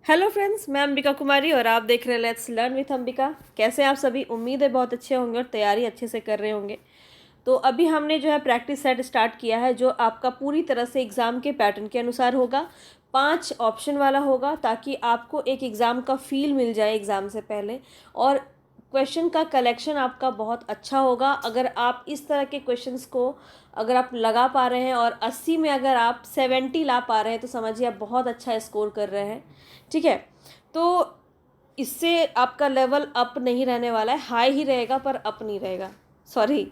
Hello friends, मैं अंबिका कुमारी और आप देख रहे हैं लेट्स लर्न विथ अंबिका। कैसे हैं आप सभी? उम्मीद है बहुत अच्छे होंगे और तैयारी अच्छे से कर रहे होंगे। तो अभी हमने जो है प्रैक्टिस सेट स्टार्ट किया है, जो आपका पूरी तरह से एग्ज़ाम के पैटर्न के अनुसार होगा। 5 ऑप्शन वाला होगा ताकि आपको एक एग्ज़ाम का फील मिल जाए एग्ज़ाम से पहले। और क्वेश्चन का कलेक्शन आपका बहुत अच्छा होगा। अगर आप इस तरह के क्वेश्चंस को अगर आप लगा पा रहे हैं और 80 में अगर आप 70 ला पा रहे हैं तो समझिए आप बहुत अच्छा स्कोर कर रहे हैं। ठीक है, तो इससे आपका लेवल अप नहीं रहने वाला है, हाई ही रहेगा पर अप नहीं रहेगा। सॉरी,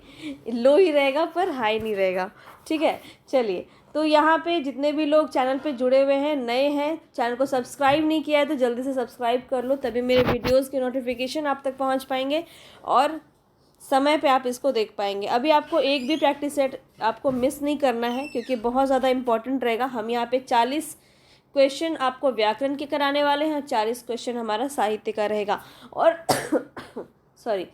लो ही रहेगा पर हाई नहीं रहेगा। ठीक है, चलिए। तो यहाँ पे जितने भी लोग चैनल पे जुड़े हुए हैं, नए हैं, चैनल को सब्सक्राइब नहीं किया है तो जल्दी से सब्सक्राइब कर लो, तभी मेरे वीडियोस के नोटिफिकेशन आप तक पहुँच पाएंगे और समय पे आप इसको देख पाएंगे। अभी आपको एक भी प्रैक्टिस सेट आपको मिस नहीं करना है क्योंकि बहुत ज़्यादा इंपॉर्टेंट रहेगा। हम यहाँ पे 40 क्वेश्चन आपको व्याकरण के कराने वाले हैं, 40 क्वेश्चन हमारा साहित्य का रहेगा। और सॉरी,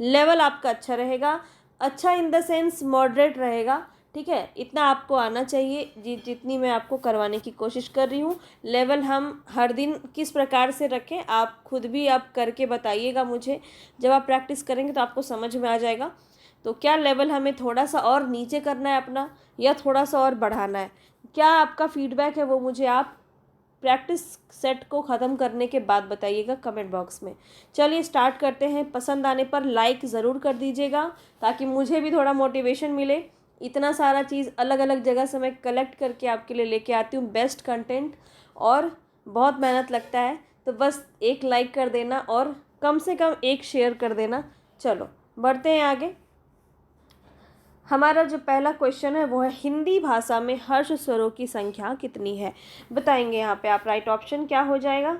लेवल आपका अच्छा रहेगा। अच्छा इन द सेंस मॉडरेट रहेगा। ठीक है, इतना आपको आना चाहिए जितनी मैं आपको करवाने की कोशिश कर रही हूँ। लेवल हम हर दिन किस प्रकार से रखें, आप खुद भी आप करके बताइएगा मुझे। जब आप प्रैक्टिस करेंगे तो आपको समझ में आ जाएगा। तो क्या लेवल हमें थोड़ा सा और नीचे करना है अपना, या थोड़ा सा और बढ़ाना है? क्या आपका फीडबैक है वो मुझे आप प्रैक्टिस सेट को ख़त्म करने के बाद बताइएगा कमेंट बॉक्स में। चलिए स्टार्ट करते हैं। पसंद आने पर लाइक ज़रूर कर दीजिएगा ताकि मुझे भी थोड़ा मोटिवेशन मिले। इतना सारा चीज़ अलग अलग जगह से मैं कलेक्ट करके आपके लिए लेके आती हूँ, बेस्ट कंटेंट, और बहुत मेहनत लगता है। तो बस एक लाइक कर देना और कम से कम एक शेयर कर देना। चलो बढ़ते हैं आगे। हमारा जो पहला क्वेश्चन है वो है, हिंदी भाषा में हर्ष स्वरों की संख्या कितनी है? बताएंगे यहाँ पे आप। राइट ऑप्शन क्या हो जाएगा?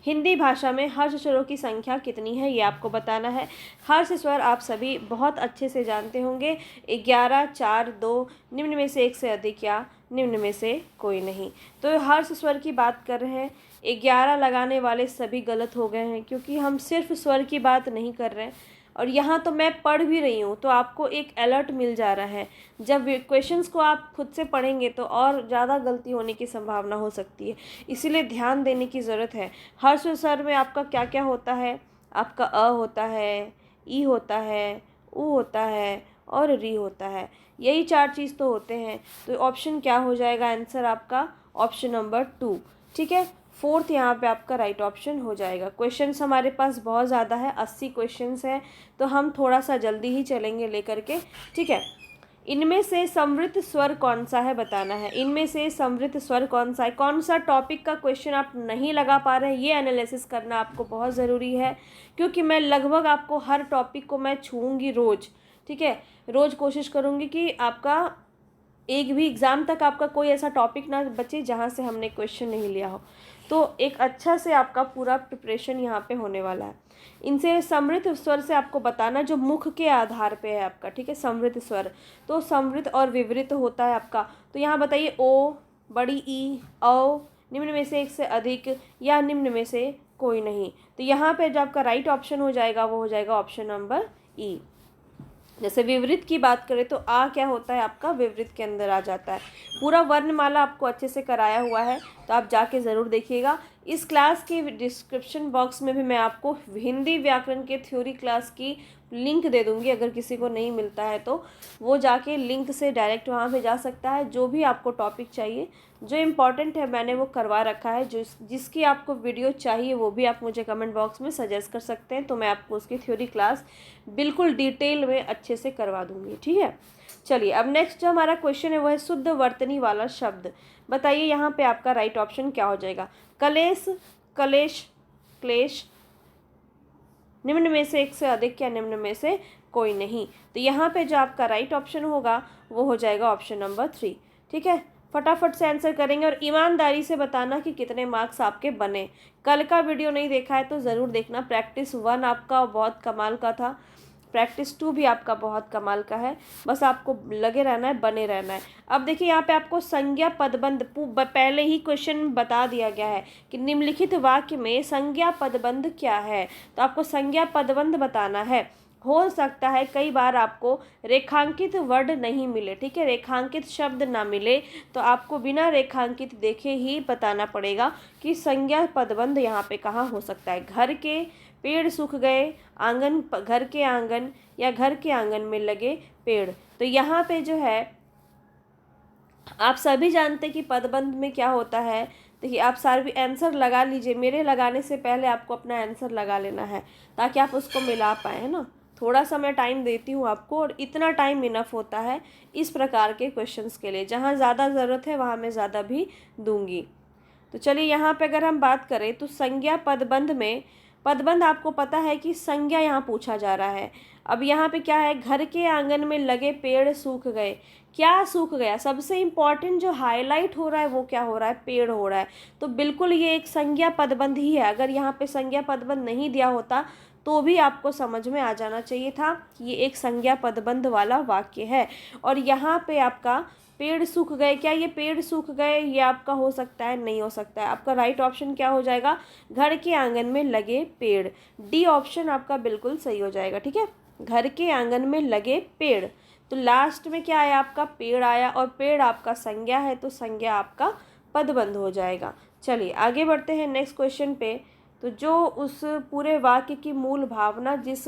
हिंदी भाषा में हर्ष स्वरों की संख्या कितनी है ये आपको बताना है। हर्ष स्वर आप सभी बहुत अच्छे से जानते होंगे। 11, 4, 2, निम्न में से एक से अधिक या निम्न में से कोई नहीं। तो हर्ष स्वर की बात कर रहे हैं। 11 लगाने वाले सभी गलत हो गए हैं क्योंकि हम सिर्फ स्वर की बात नहीं कर रहे हैं। और यहाँ तो मैं पढ़ भी रही हूँ तो आपको एक अलर्ट मिल जा रहा है। जब क्वेश्चंस को आप खुद से पढ़ेंगे तो और ज़्यादा गलती होने की संभावना हो सकती है, इसीलिए ध्यान देने की ज़रूरत है। हर्ष स्वर में आपका क्या क्या होता है? आपका अ होता है, ई होता है, उ होता है और री होता है। यही 4 चीज़ तो होते हैं। तो ऑप्शन क्या हो जाएगा? आंसर आपका ऑप्शन नंबर 2। ठीक है, 4th यहाँ पे आपका राइट ऑप्शन हो जाएगा। क्वेश्चंस हमारे पास बहुत ज़्यादा है, 80 क्वेश्चंस हैं, तो हम थोड़ा सा जल्दी ही चलेंगे लेकर के। ठीक है, इनमें से समृद्ध स्वर कौन सा है बताना है। इनमें से समृद्ध स्वर कौन सा है? कौन सा टॉपिक का क्वेश्चन आप नहीं लगा पा रहे हैं, ये एनालिसिस करना आपको बहुत ज़रूरी है क्योंकि मैं लगभग आपको हर टॉपिक को मैं छूऊंगी रोज़। ठीक है, रोज़ कोशिश करूँगी कि आपका एक भी एग्ज़ाम तक आपका कोई ऐसा टॉपिक ना बचे जहाँ से हमने क्वेश्चन नहीं लिया हो। तो एक अच्छा से आपका पूरा प्रिपरेशन यहाँ पे होने वाला है। इनसे समृद्ध स्वर से आपको बताना जो मुख के आधार पे है आपका। ठीक है, समृद्ध स्वर तो समृद्ध और विवृत होता है आपका। तो यहाँ बताइए, ओ, बड़ी ई, औ, निम्न में से एक से अधिक या निम्न में से कोई नहीं। तो यहाँ पे जो आपका राइट ऑप्शन हो जाएगा वो हो जाएगा ऑप्शन नंबर ई। जैसे विवृत की बात करें तो आ क्या होता है आपका? विवृत के अंदर आ जाता है। पूरा वर्णमाला आपको अच्छे से कराया हुआ है तो आप जाके ज़रूर देखिएगा। इस क्लास के डिस्क्रिप्शन बॉक्स में भी मैं आपको हिंदी व्याकरण के थ्योरी क्लास की लिंक दे दूंगी। अगर किसी को नहीं मिलता है तो वो जाके लिंक से डायरेक्ट वहाँ पे जा सकता है। जो भी आपको टॉपिक चाहिए, जो इम्पॉर्टेंट है, मैंने वो करवा रखा है। जिसकी आपको वीडियो चाहिए वो भी आप मुझे कमेंट बॉक्स में सजेस्ट कर सकते हैं, तो मैं आपको उसकी थ्योरी क्लास बिल्कुल डिटेल में अच्छे से करवा दूँगी। ठीक है, चलिए अब नेक्स्ट जो हमारा क्वेश्चन है वो है शुद्ध वर्तनी वाला शब्द। बताइए यहाँ पे आपका राइट ऑप्शन क्या हो जाएगा? कलेश, कलेश, क्लेश, निम्न में से एक से अधिक या निम्न में से कोई नहीं। तो यहाँ पे जो आपका राइट ऑप्शन होगा वो हो जाएगा ऑप्शन नंबर 3। ठीक है, फटाफट से आंसर करेंगे और ईमानदारी से बताना कि कितने मार्क्स आपके बने। कल का वीडियो नहीं देखा है तो ज़रूर देखना। प्रैक्टिस 1 आपका बहुत कमाल का था, प्रैक्टिस 2 भी आपका बहुत कमाल का है। बस आपको लगे रहना है, बने रहना है। अब देखिए यहाँ पे आपको संज्ञा पदबंध पहले ही क्वेश्चन बता दिया गया है कि निम्नलिखित वाक्य में संज्ञा पदबंध क्या है। तो आपको संज्ञा पदबंध बताना है। हो सकता है कई बार आपको रेखांकित वर्ड नहीं मिले, ठीक है, रेखांकित शब्द ना मिले तो आपको बिना रेखांकित देखे ही बताना पड़ेगा कि संज्ञा पदबंध यहाँ पे कहाँ हो सकता है। घर के पेड़ सूख गए, आंगन, घर के आंगन, या घर के आंगन में लगे पेड़। तो यहाँ पे जो है आप सभी जानते हैं कि पदबंध में क्या होता है। देखिए आप सारे आंसर लगा लीजिए, मेरे लगाने से पहले आपको अपना आंसर लगा लेना है ताकि आप उसको मिला पाए, है ना। थोड़ा सा मैं टाइम देती हूँ आपको, और इतना टाइम इनफ होता है इस प्रकार के क्वेश्चंस के लिए। जहाँ ज़्यादा ज़रूरत है वहाँ मैं ज़्यादा भी दूंगी। तो चलिए यहाँ पे अगर हम बात करें तो संज्ञा पदबंध में, पदबंध आपको पता है कि संज्ञा यहाँ पूछा जा रहा है। अब यहाँ पे क्या है, घर के आंगन में लगे पेड़ सूख गए। क्या सूख गया, सबसे इम्पॉर्टेंट जो हाईलाइट हो रहा है वो क्या हो रहा है, पेड़ हो रहा है। तो बिल्कुल ये एक संज्ञा पदबंध ही है। अगर यहाँ पे संज्ञा पदबंध नहीं दिया होता तो भी आपको समझ में आ जाना चाहिए था कि ये एक संज्ञा पदबंध वाला वाक्य है। और यहाँ पे आपका पेड़ सूख गए, क्या ये पेड़ सूख गए ये आपका हो सकता है, नहीं हो सकता है। आपका राइट ऑप्शन क्या हो जाएगा, घर के आंगन में लगे पेड़। डी ऑप्शन आपका बिल्कुल सही हो जाएगा, ठीक है, घर के आंगन में लगे पेड़। तो लास्ट में क्या आया, आपका पेड़ आया, और पेड़ आपका संज्ञा है तो संज्ञा आपका पदबंध हो जाएगा। चलिए आगे बढ़ते हैं नेक्स्ट क्वेश्चन पे। तो जो उस पूरे वाक्य की मूल भावना जिस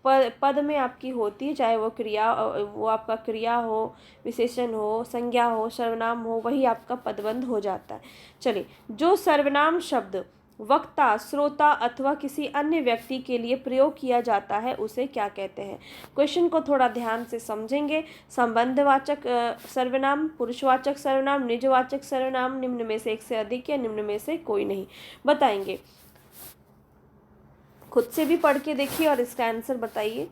पद में आपकी होती है, चाहे वो क्रिया, वो आपका क्रिया हो, विशेषण हो, संज्ञा हो, सर्वनाम हो, वही आपका पदबंध हो जाता है। चलिए, जो सर्वनाम शब्द वक्ता, श्रोता अथवा किसी अन्य व्यक्ति के लिए प्रयोग किया जाता है उसे क्या कहते हैं। क्वेश्चन को थोड़ा ध्यान से समझेंगे। संबंधवाचक सर्वनाम, पुरुषवाचक सर्वनाम, निजवाचक सर्वनाम, निम्न में से एक से अधिक या निम्न में से कोई नहीं, बताएंगे। खुद से भी पढ़ के देखिए और इसका आंसर बताइए।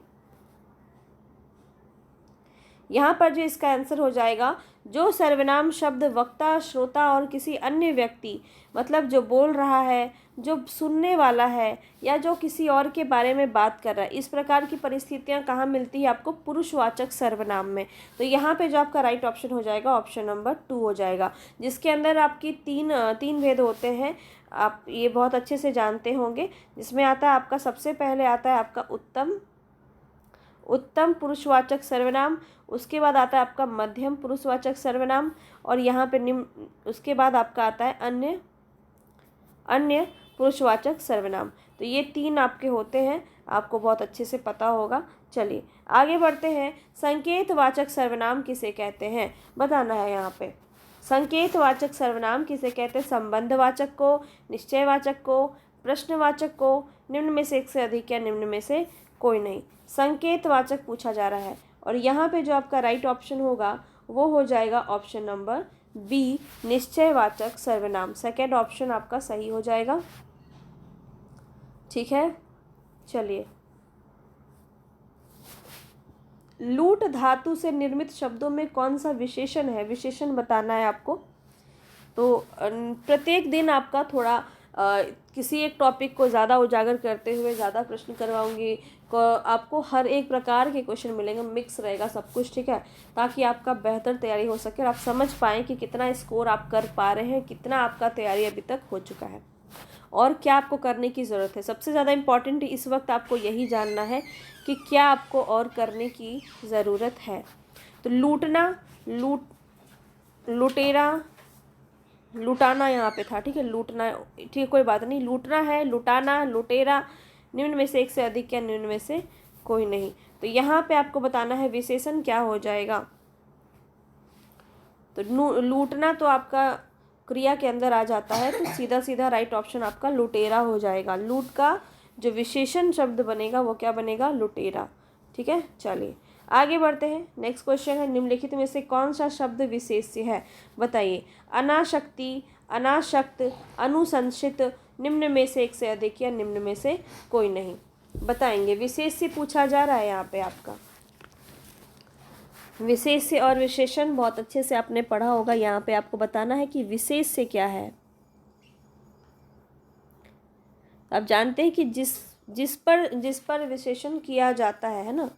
यहाँ पर जो इसका आंसर हो जाएगा, जो सर्वनाम शब्द वक्ता, श्रोता और किसी अन्य व्यक्ति, मतलब जो बोल रहा है, जो सुनने वाला है, या जो किसी और के बारे में बात कर रहा है, इस प्रकार की परिस्थितियाँ कहाँ मिलती है आपको, पुरुषवाचक सर्वनाम में। तो यहाँ पे जो आपका राइट ऑप्शन हो जाएगा ऑप्शन नंबर 2 हो जाएगा, जिसके अंदर आपकी तीन भेद होते हैं। आप ये बहुत अच्छे से जानते होंगे। जिसमें आता है आपका, सबसे पहले आता है आपका उत्तम पुरुषवाचक सर्वनाम, उसके बाद आता है आपका मध्यम पुरुषवाचक सर्वनाम, और यहाँ पे निम्न, उसके बाद आपका आता है अन्य पुरुषवाचक सर्वनाम। तो ये 3 आपके होते हैं, आपको बहुत अच्छे से पता होगा। चलिए आगे बढ़ते हैं। संकेतवाचक सर्वनाम किसे कहते हैं, बताना है यहाँ पे। संकेतवाचक सर्वनाम किसे कहते हैं, संबंधवाचक को, निश्चयवाचक को, प्रश्नवाचक को, निम्न में से एक से अधिक या निम्न में से कोई नहीं। संकेतवाचक पूछा जा रहा है, और यहाँ पे जो आपका राइट ऑप्शन होगा वो हो जाएगा ऑप्शन नंबर बी, निश्चयवाचक सर्वनाम। सेकेंड ऑप्शन आपका सही हो जाएगा, ठीक है। चलिए, लूट धातु से निर्मित शब्दों में कौन सा विशेषण है, विशेषण बताना है आपको। तो प्रत्येक दिन आपका थोड़ा किसी एक टॉपिक को ज़्यादा उजागर करते हुए ज़्यादा प्रश्न करवाऊंगी। आपको हर एक प्रकार के क्वेश्चन मिलेंगे, मिक्स रहेगा सब कुछ, ठीक है, ताकि आपका बेहतर तैयारी हो सके और आप समझ पाएँ कि कितना स्कोर आप कर पा रहे हैं, कितना आपका तैयारी अभी तक हो चुका है और क्या आपको करने की ज़रूरत है। सबसे ज़्यादा इम्पॉर्टेंट इस वक्त आपको यही जानना है कि क्या आपको और करने की ज़रूरत है। तो लूटना, लुटेरा, लुटाना यहाँ पे था, ठीक है, लूटना, ठीक है, कोई बात नहीं, लूटना है, लुटाना, लुटेरा, निम्न में से एक से अधिक या निम्न में से कोई नहीं। तो यहाँ पे आपको बताना है विशेषण क्या हो जाएगा। तो लूटना तो आपका क्रिया के अंदर आ जाता है, तो सीधा सीधा राइट ऑप्शन आपका लुटेरा हो जाएगा। लूट का जो विशेषण शब्द बनेगा वो क्या बनेगा, लुटेरा, ठीक है। चलिए आगे बढ़ते हैं। नेक्स्ट क्वेश्चन है, निम्नलिखित में से कौन सा शब्द विशेष्य है, बताइए। अनाशक्ति, अनाशक्त, अनुशंसित, निम्न में से एक से अधिक या निम्न में से कोई नहीं, बताएंगे। विशेष्य पूछा जा रहा है यहाँ पे आपका। विशेष्य और विशेषण बहुत अच्छे से आपने पढ़ा होगा। यहाँ पे आपको बताना है कि विशेष्य क्या है। आप जानते हैं कि जिस पर विशेषण किया जाता है ना,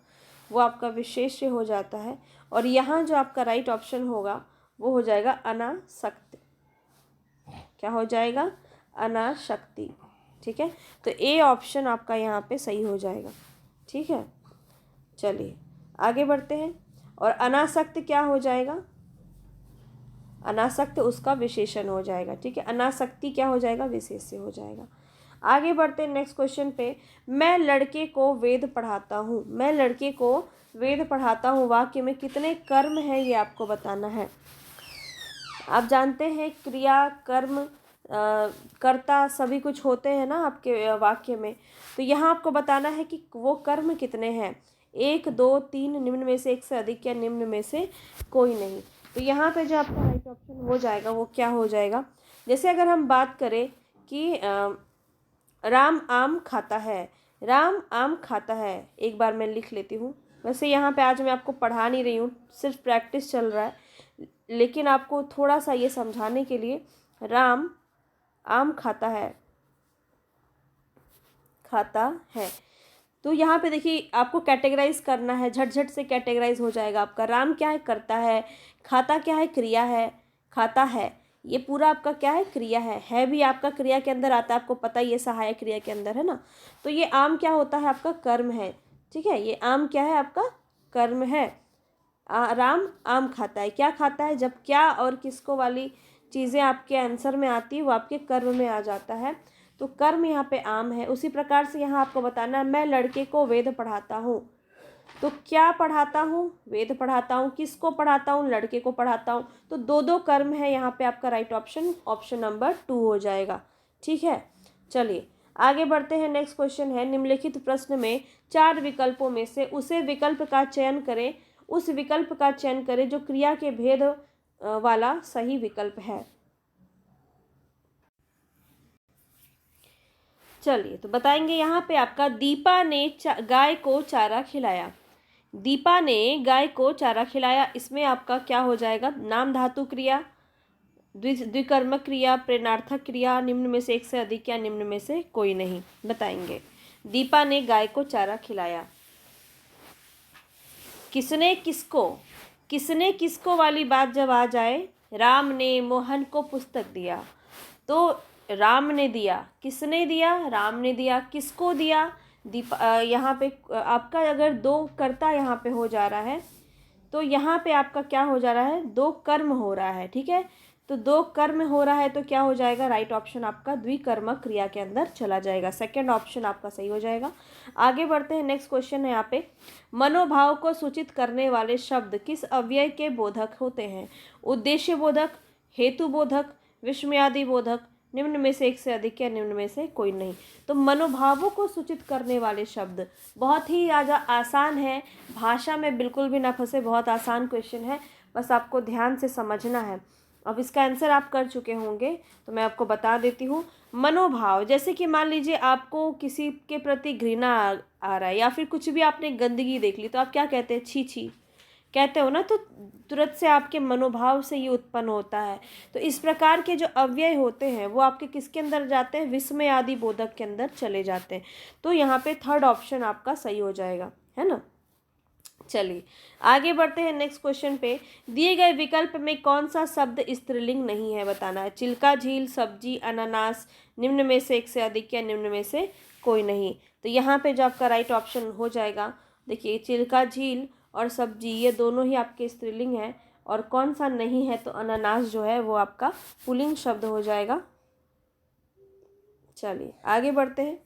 वो आपका विशेष्य हो जाता है। और यहाँ जो आपका राइट ऑप्शन होगा वो हो जाएगा अनासक्त। क्या हो जाएगा, अनाशक्ति, ठीक है। तो ए ऑप्शन आपका यहाँ पे सही हो जाएगा, ठीक है। चलिए आगे बढ़ते हैं। और अनासक्त क्या हो जाएगा? अनासक्त उसका विशेषण हो जाएगा। ठीक है, अनासक्ति क्या हो जाएगा? विशेष्य हो जाएगा। आगे बढ़ते हैं नेक्स्ट क्वेश्चन पे। मैं लड़के को वेद पढ़ाता हूँ। मैं लड़के को वेद पढ़ाता हूँ वाक्य में कितने कर्म हैं ये आपको बताना है। आप जानते हैं क्रिया, कर्म, कर्ता सभी कुछ होते हैं ना आपके वाक्य में। तो यहाँ आपको बताना है कि वो कर्म कितने हैं। 1, 2, 3, निम्न में से एक से अधिक या निम्न में से कोई नहीं। तो यहाँ पे जो आपका राइट ऑप्शन हो जाएगा वो क्या हो जाएगा? जैसे अगर हम बात करें कि राम आम खाता है। राम आम खाता है, एक बार मैं लिख लेती हूँ। वैसे यहाँ पे आज मैं आपको पढ़ा नहीं रही हूँ, सिर्फ प्रैक्टिस चल रहा है, लेकिन आपको थोड़ा सा ये समझाने के लिए, राम आम खाता है, खाता है। तो यहाँ पे देखिए आपको कैटेगराइज करना है, झट से कैटेगराइज हो जाएगा आपका। राम क्या है? करता है। खाता क्या है? क्रिया है। खाता है, ये पूरा आपका क्या है? क्रिया है भी आपका क्रिया के अंदर आता है, आपको पता ही है, सहायक क्रिया के अंदर है ना। तो ये आम क्या होता है? आपका कर्म है। ठीक है, ये आम क्या है? आपका कर्म है। राम आम खाता है। क्या खाता है? जब क्या और किसको वाली चीज़ें आपके आंसर में आती है वो आपके कर्म में आ जाता है। तो कर्म यहाँ पे आम है। उसी प्रकार से यहाँ आपको बताना है, मैं लड़के को वेद पढ़ाता हूँ। तो क्या पढ़ाता हूँ? वेद पढ़ाता हूँ। किसको पढ़ाता हूँ? लड़के को पढ़ाता हूँ। तो दो कर्म है यहाँ पे, आपका राइट ऑप्शन ऑप्शन नंबर 2 हो जाएगा। ठीक है, चलिए आगे बढ़ते हैं। नेक्स्ट क्वेश्चन है, निम्नलिखित प्रश्न में 4 विकल्पों में से उसे विकल्प का चयन करें, उस विकल्प का चयन करें जो क्रिया के भेद वाला सही विकल्प है। चलिए तो बताएंगे यहाँ पे आपका, दीपा ने गाय को चारा खिलाया। दीपा ने गाय को चारा खिलाया, इसमें आपका क्या हो जाएगा? नाम धातु क्रिया, द्विकर्मक क्रिया, प्रेरणार्थक क्रिया, निम्न में से एक से अधिक या निम्न में से कोई नहीं। बताएंगे, दीपा ने गाय को चारा खिलाया। किसने किसको, किसने किसको वाली बात जब आ जाए, राम ने मोहन को पुस्तक दिया, तो राम ने दिया। किसने दिया? राम ने दिया। किसको दिया? यहाँ पे आपका अगर 2 कर्ता यहाँ पे हो जा रहा है, तो यहाँ पे आपका क्या हो जा रहा है? 2 कर्म हो रहा है। ठीक है, तो 2 कर्म हो रहा है तो क्या हो जाएगा? राइट ऑप्शन आपका द्विकर्मक क्रिया के अंदर चला जाएगा। सेकंड ऑप्शन आपका सही हो जाएगा। आगे बढ़ते हैं। नेक्स्ट क्वेश्चन है यहाँ पे, मनोभाव को सूचित करने वाले शब्द किस अव्यय के बोधक होते हैं? उद्देश्य बोधक, हेतु बोधक, विस्मयादि बोधक, निम्न में से एक से अधिक या निम्न में से कोई नहीं। तो मनोभावों को सूचित करने वाले शब्द बहुत ही आसान है, भाषा में बिल्कुल भी ना फंसे, बहुत आसान क्वेश्चन है, बस आपको ध्यान से समझना है। अब इसका आंसर आप कर चुके होंगे तो मैं आपको बता देती हूँ। मनोभाव, जैसे कि मान लीजिए आपको किसी के प्रति घृणा आ रहा है, या फिर कुछ भी आपने गंदगी देख ली तो आप क्या कहते हैं? छी छी कहते हो ना, तो तुरंत से आपके मनोभाव से ये उत्पन्न होता है। तो इस प्रकार के जो अव्यय होते हैं वो आपके किसके अंदर जाते हैं? विस्मय आदि बोधक के अंदर चले जाते हैं। तो यहाँ पे थर्ड ऑप्शन आपका सही हो जाएगा, है ना। चलिए आगे बढ़ते हैं नेक्स्ट क्वेश्चन पे। दिए गए विकल्प में कौन सा शब्द स्त्रीलिंग नहीं है? बताना है। चिल्का, झील, सब्जी, अनानास, निम्न में से एक से अधिक या निम्न में से कोई नहीं। तो यहाँ पे जो आपका राइट ऑप्शन हो जाएगा, देखिए चिल्का, झील और सब्जी ये दोनों ही आपके स्त्रीलिंग हैं, और कौन सा नहीं है? तो अनानास जो है वो आपका पुल्लिंग शब्द हो जाएगा। चलिए आगे बढ़ते हैं।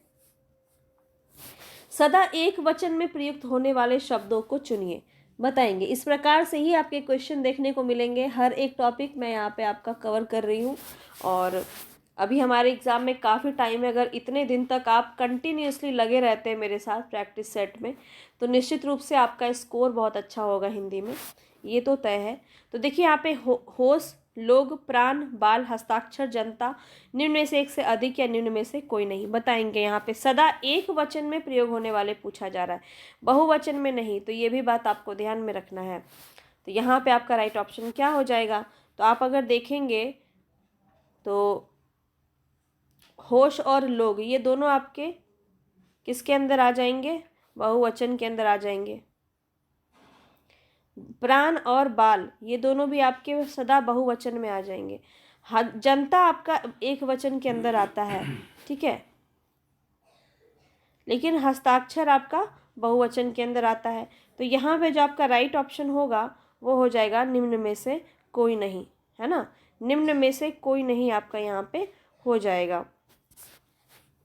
सदा एक वचन में प्रयुक्त होने वाले शब्दों को चुनिए। बताएंगे, इस प्रकार से ही आपके क्वेश्चन देखने को मिलेंगे। हर एक टॉपिक मैं यहाँ पे आपका कवर कर रही हूँ, और अभी हमारे एग्ज़ाम में काफ़ी टाइम है। अगर इतने दिन तक आप कंटिन्यूसली लगे रहते हैं मेरे साथ प्रैक्टिस सेट में, तो निश्चित रूप से आपका स्कोर बहुत अच्छा होगा हिंदी में, ये तो तय है। तो देखिए यहाँ पे होश, लोग, प्राण, बाल, हस्ताक्षर, जनता, निम्न में से एक से अधिक या निम्न में से कोई नहीं। बताएंगे यहाँ पे सदा एक वचन में प्रयोग होने वाले पूछा जा रहा है, बहुवचन में नहीं, तो ये भी बात आपको ध्यान में रखना है। तो यहाँ पे आपका राइट ऑप्शन क्या हो जाएगा? तो आप अगर देखेंगे तो होश और लोग ये दोनों आपके किसके अंदर आ जाएंगे? बहुवचन के अंदर आ जाएंगे। प्राण और बाल ये दोनों भी आपके सदा बहुवचन में आ जाएंगे। जनता आपका एक वचन के अंदर आता है, ठीक है, लेकिन हस्ताक्षर आपका बहुवचन के अंदर आता है। तो यहाँ पे जो आपका राइट ऑप्शन होगा वो हो जाएगा निम्न में से कोई नहीं, है ना। निम्न में से कोई नहीं आपका यहाँ पे हो जाएगा।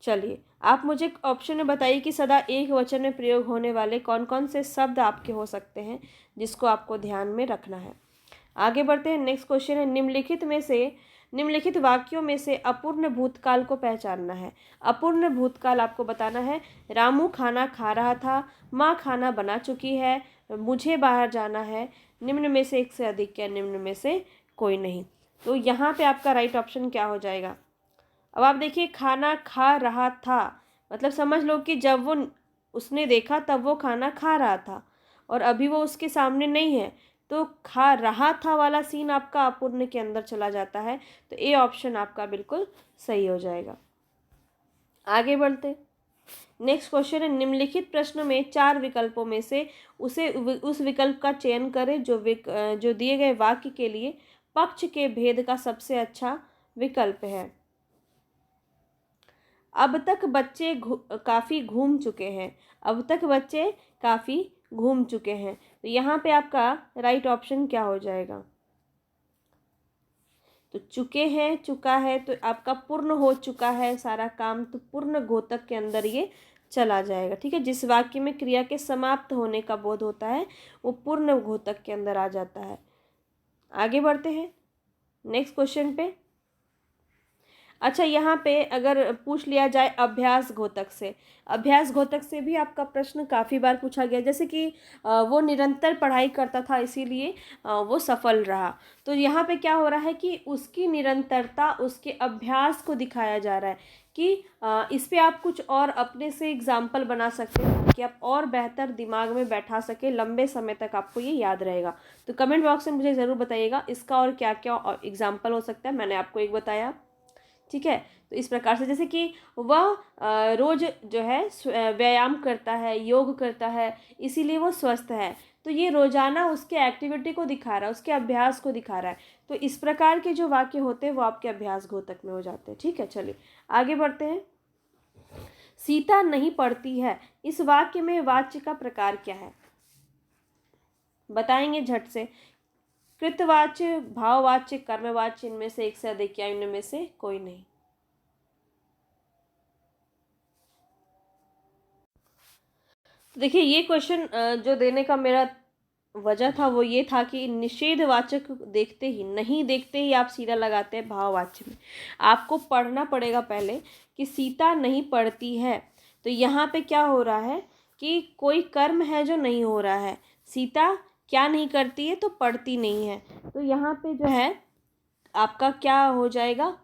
चलिए आप मुझे ऑप्शन में बताइए कि सदा एक वचन में प्रयोग होने वाले कौन कौन से शब्द आपके हो सकते हैं, जिसको आपको ध्यान में रखना है। आगे बढ़ते हैं। नेक्स्ट क्वेश्चन है, निम्नलिखित वाक्यों में से अपूर्ण भूतकाल को पहचानना है। अपूर्ण भूतकाल आपको बताना है। रामू खाना खा रहा था, माँ खाना बना चुकी है, मुझे बाहर जाना है, निम्न में से एक से अधिक या निम्न में से कोई नहीं। तो यहाँ पे आपका राइट ऑप्शन क्या हो जाएगा। अब आप देखिए, खाना खा रहा था मतलब समझ लो कि जब वो उसने देखा तब वो खाना खा रहा था और अभी वो उसके सामने नहीं है, तो खा रहा था वाला सीन आपका अपूर्ण के अंदर चला जाता है। तो ए ऑप्शन आपका बिल्कुल सही हो जाएगा। आगे बढ़ते। नेक्स्ट क्वेश्चन है, निम्नलिखित प्रश्न में 4 विकल्पों में से उस विकल्प का चयन करें जो दिए गए वाक्य के लिए पक्ष के भेद का सबसे अच्छा विकल्प है। अब तक बच्चे काफ़ी घूम चुके हैं। अब तक बच्चे काफ़ी घूम चुके हैं। तो यहाँ पे आपका राइट ऑप्शन क्या हो जाएगा। तो चुके हैं, चुका है, तो आपका पूर्ण हो चुका है सारा काम, तो पूर्ण घोतक के अंदर ये चला जाएगा। ठीक है, जिस वाक्य में क्रिया के समाप्त होने का बोध होता है वो पूर्ण घोतक के अंदर आ जाता है। आगे बढ़ते हैं नेक्स्ट क्वेश्चन पे। अच्छा, यहाँ पे अगर पूछ लिया जाए अभ्यास घोतक से भी आपका प्रश्न काफ़ी बार पूछा गया। जैसे कि वो निरंतर पढ़ाई करता था इसीलिए वो सफल रहा। तो यहाँ पे क्या हो रहा है कि उसकी निरंतरता उसके अभ्यास को दिखाया जा रहा है कि इस पे आप कुछ और अपने से एग्जाम्पल बना सकते हैं कि आप और बेहतर दिमाग में बैठा सके, लंबे समय तक आपको ये याद रहेगा। तो कमेंट बॉक्स में मुझे ज़रूर बताइएगा इसका और क्या क्या एग्जाम्पल हो सकता है। मैंने आपको एक बताया, ठीक है। तो इस प्रकार से जैसे कि वह रोज जो है व्यायाम करता है, योग करता है, इसीलिए वो स्वस्थ है। तो ये रोजाना उसके एक्टिविटी को दिखा रहा है, उसके अभ्यास को दिखा रहा है। तो इस प्रकार के जो वाक्य होते हैं वो आपके अभ्यास घोतक में हो जाते हैं। ठीक है, चलिए आगे बढ़ते हैं। सीता नहीं पढ़ती है, इस वाक्य में वाच्य का प्रकार क्या है, बताएंगे झट से। कृतवाच्य, भाववाच्य, कर्मवाच्य, इनमें से एक से अधिक या इनमें से कोई नहीं। देखिए, ये क्वेश्चन जो देने का मेरा वजह था वो ये था कि निषेधवाचक नहीं देखते ही आप सीधा लगाते हैं भाववाच्य में। आपको पढ़ना पड़ेगा पहले कि सीता नहीं पढ़ती है। तो यहाँ पे क्या हो रहा है कि कोई कर्म है जो नहीं हो रहा है। सीता क्या नहीं करती है, तो पढ़ती नहीं है। तो यहाँ पे जो है आपका क्या हो जाएगा,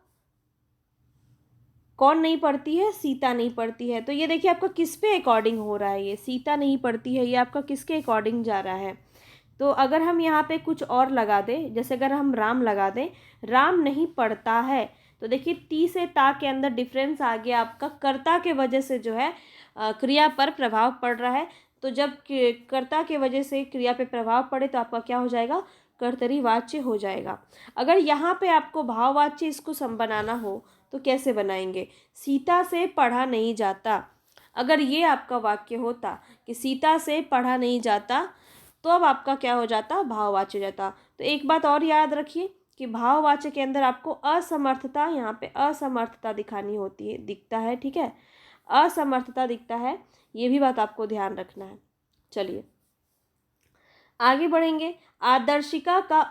कौन नहीं पढ़ती है, सीता नहीं पढ़ती है। तो ये देखिए आपका किस पे अकॉर्डिंग हो रहा है, ये सीता नहीं पढ़ती है, ये आपका किसके अकॉर्डिंग जा रहा है। तो अगर हम यहाँ पे कुछ और लगा दें, जैसे अगर हम राम लगा दें, राम नहीं पढ़ता है, तो देखिए टी से ता के अंदर डिफरेंस आ गया आपका। कर्ता के वजह से जो है क्रिया पर प्रभाव पड़ रहा है। तो जब कर्ता के वजह से क्रिया पे प्रभाव पड़े तो आपका क्या हो जाएगा, कर्तरी वाच्य हो जाएगा। अगर यहाँ पे आपको भाववाच्य इसको बनाना हो तो कैसे बनाएंगे, सीता से पढ़ा नहीं जाता। अगर ये आपका वाक्य होता कि सीता से पढ़ा नहीं जाता, तो अब आपका क्या हो जाता, भाववाच्य हो जाता। तो एक बात और याद रखिए कि भाववाच्य के अंदर आपको असमर्थता, यहाँ पे असमर्थता दिखानी होती है, दिखता है। ठीक है, असमर्थता दिखता है, ये भी बात आपको ध्यान रखना है। चलिए आगे बढ़ेंगे। आदर्शिका का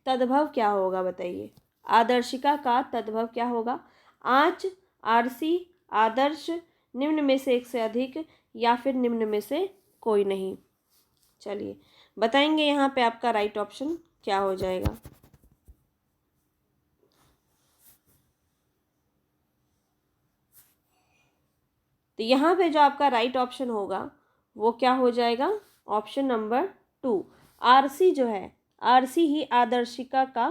तद्भव क्या होगा, बताइए। आदर्शिका का तद्भव क्या होगा, आँच, आरसी, आदर्श, निम्न में से एक से अधिक या फिर निम्न में से कोई नहीं। चलिए बताएंगे यहाँ पे आपका राइट ऑप्शन क्या हो जाएगा। तो यहाँ पे जो आपका राइट ऑप्शन होगा वो क्या हो जाएगा, ऑप्शन नंबर 2। आरसी जो है, आरसी ही आदर्शिका का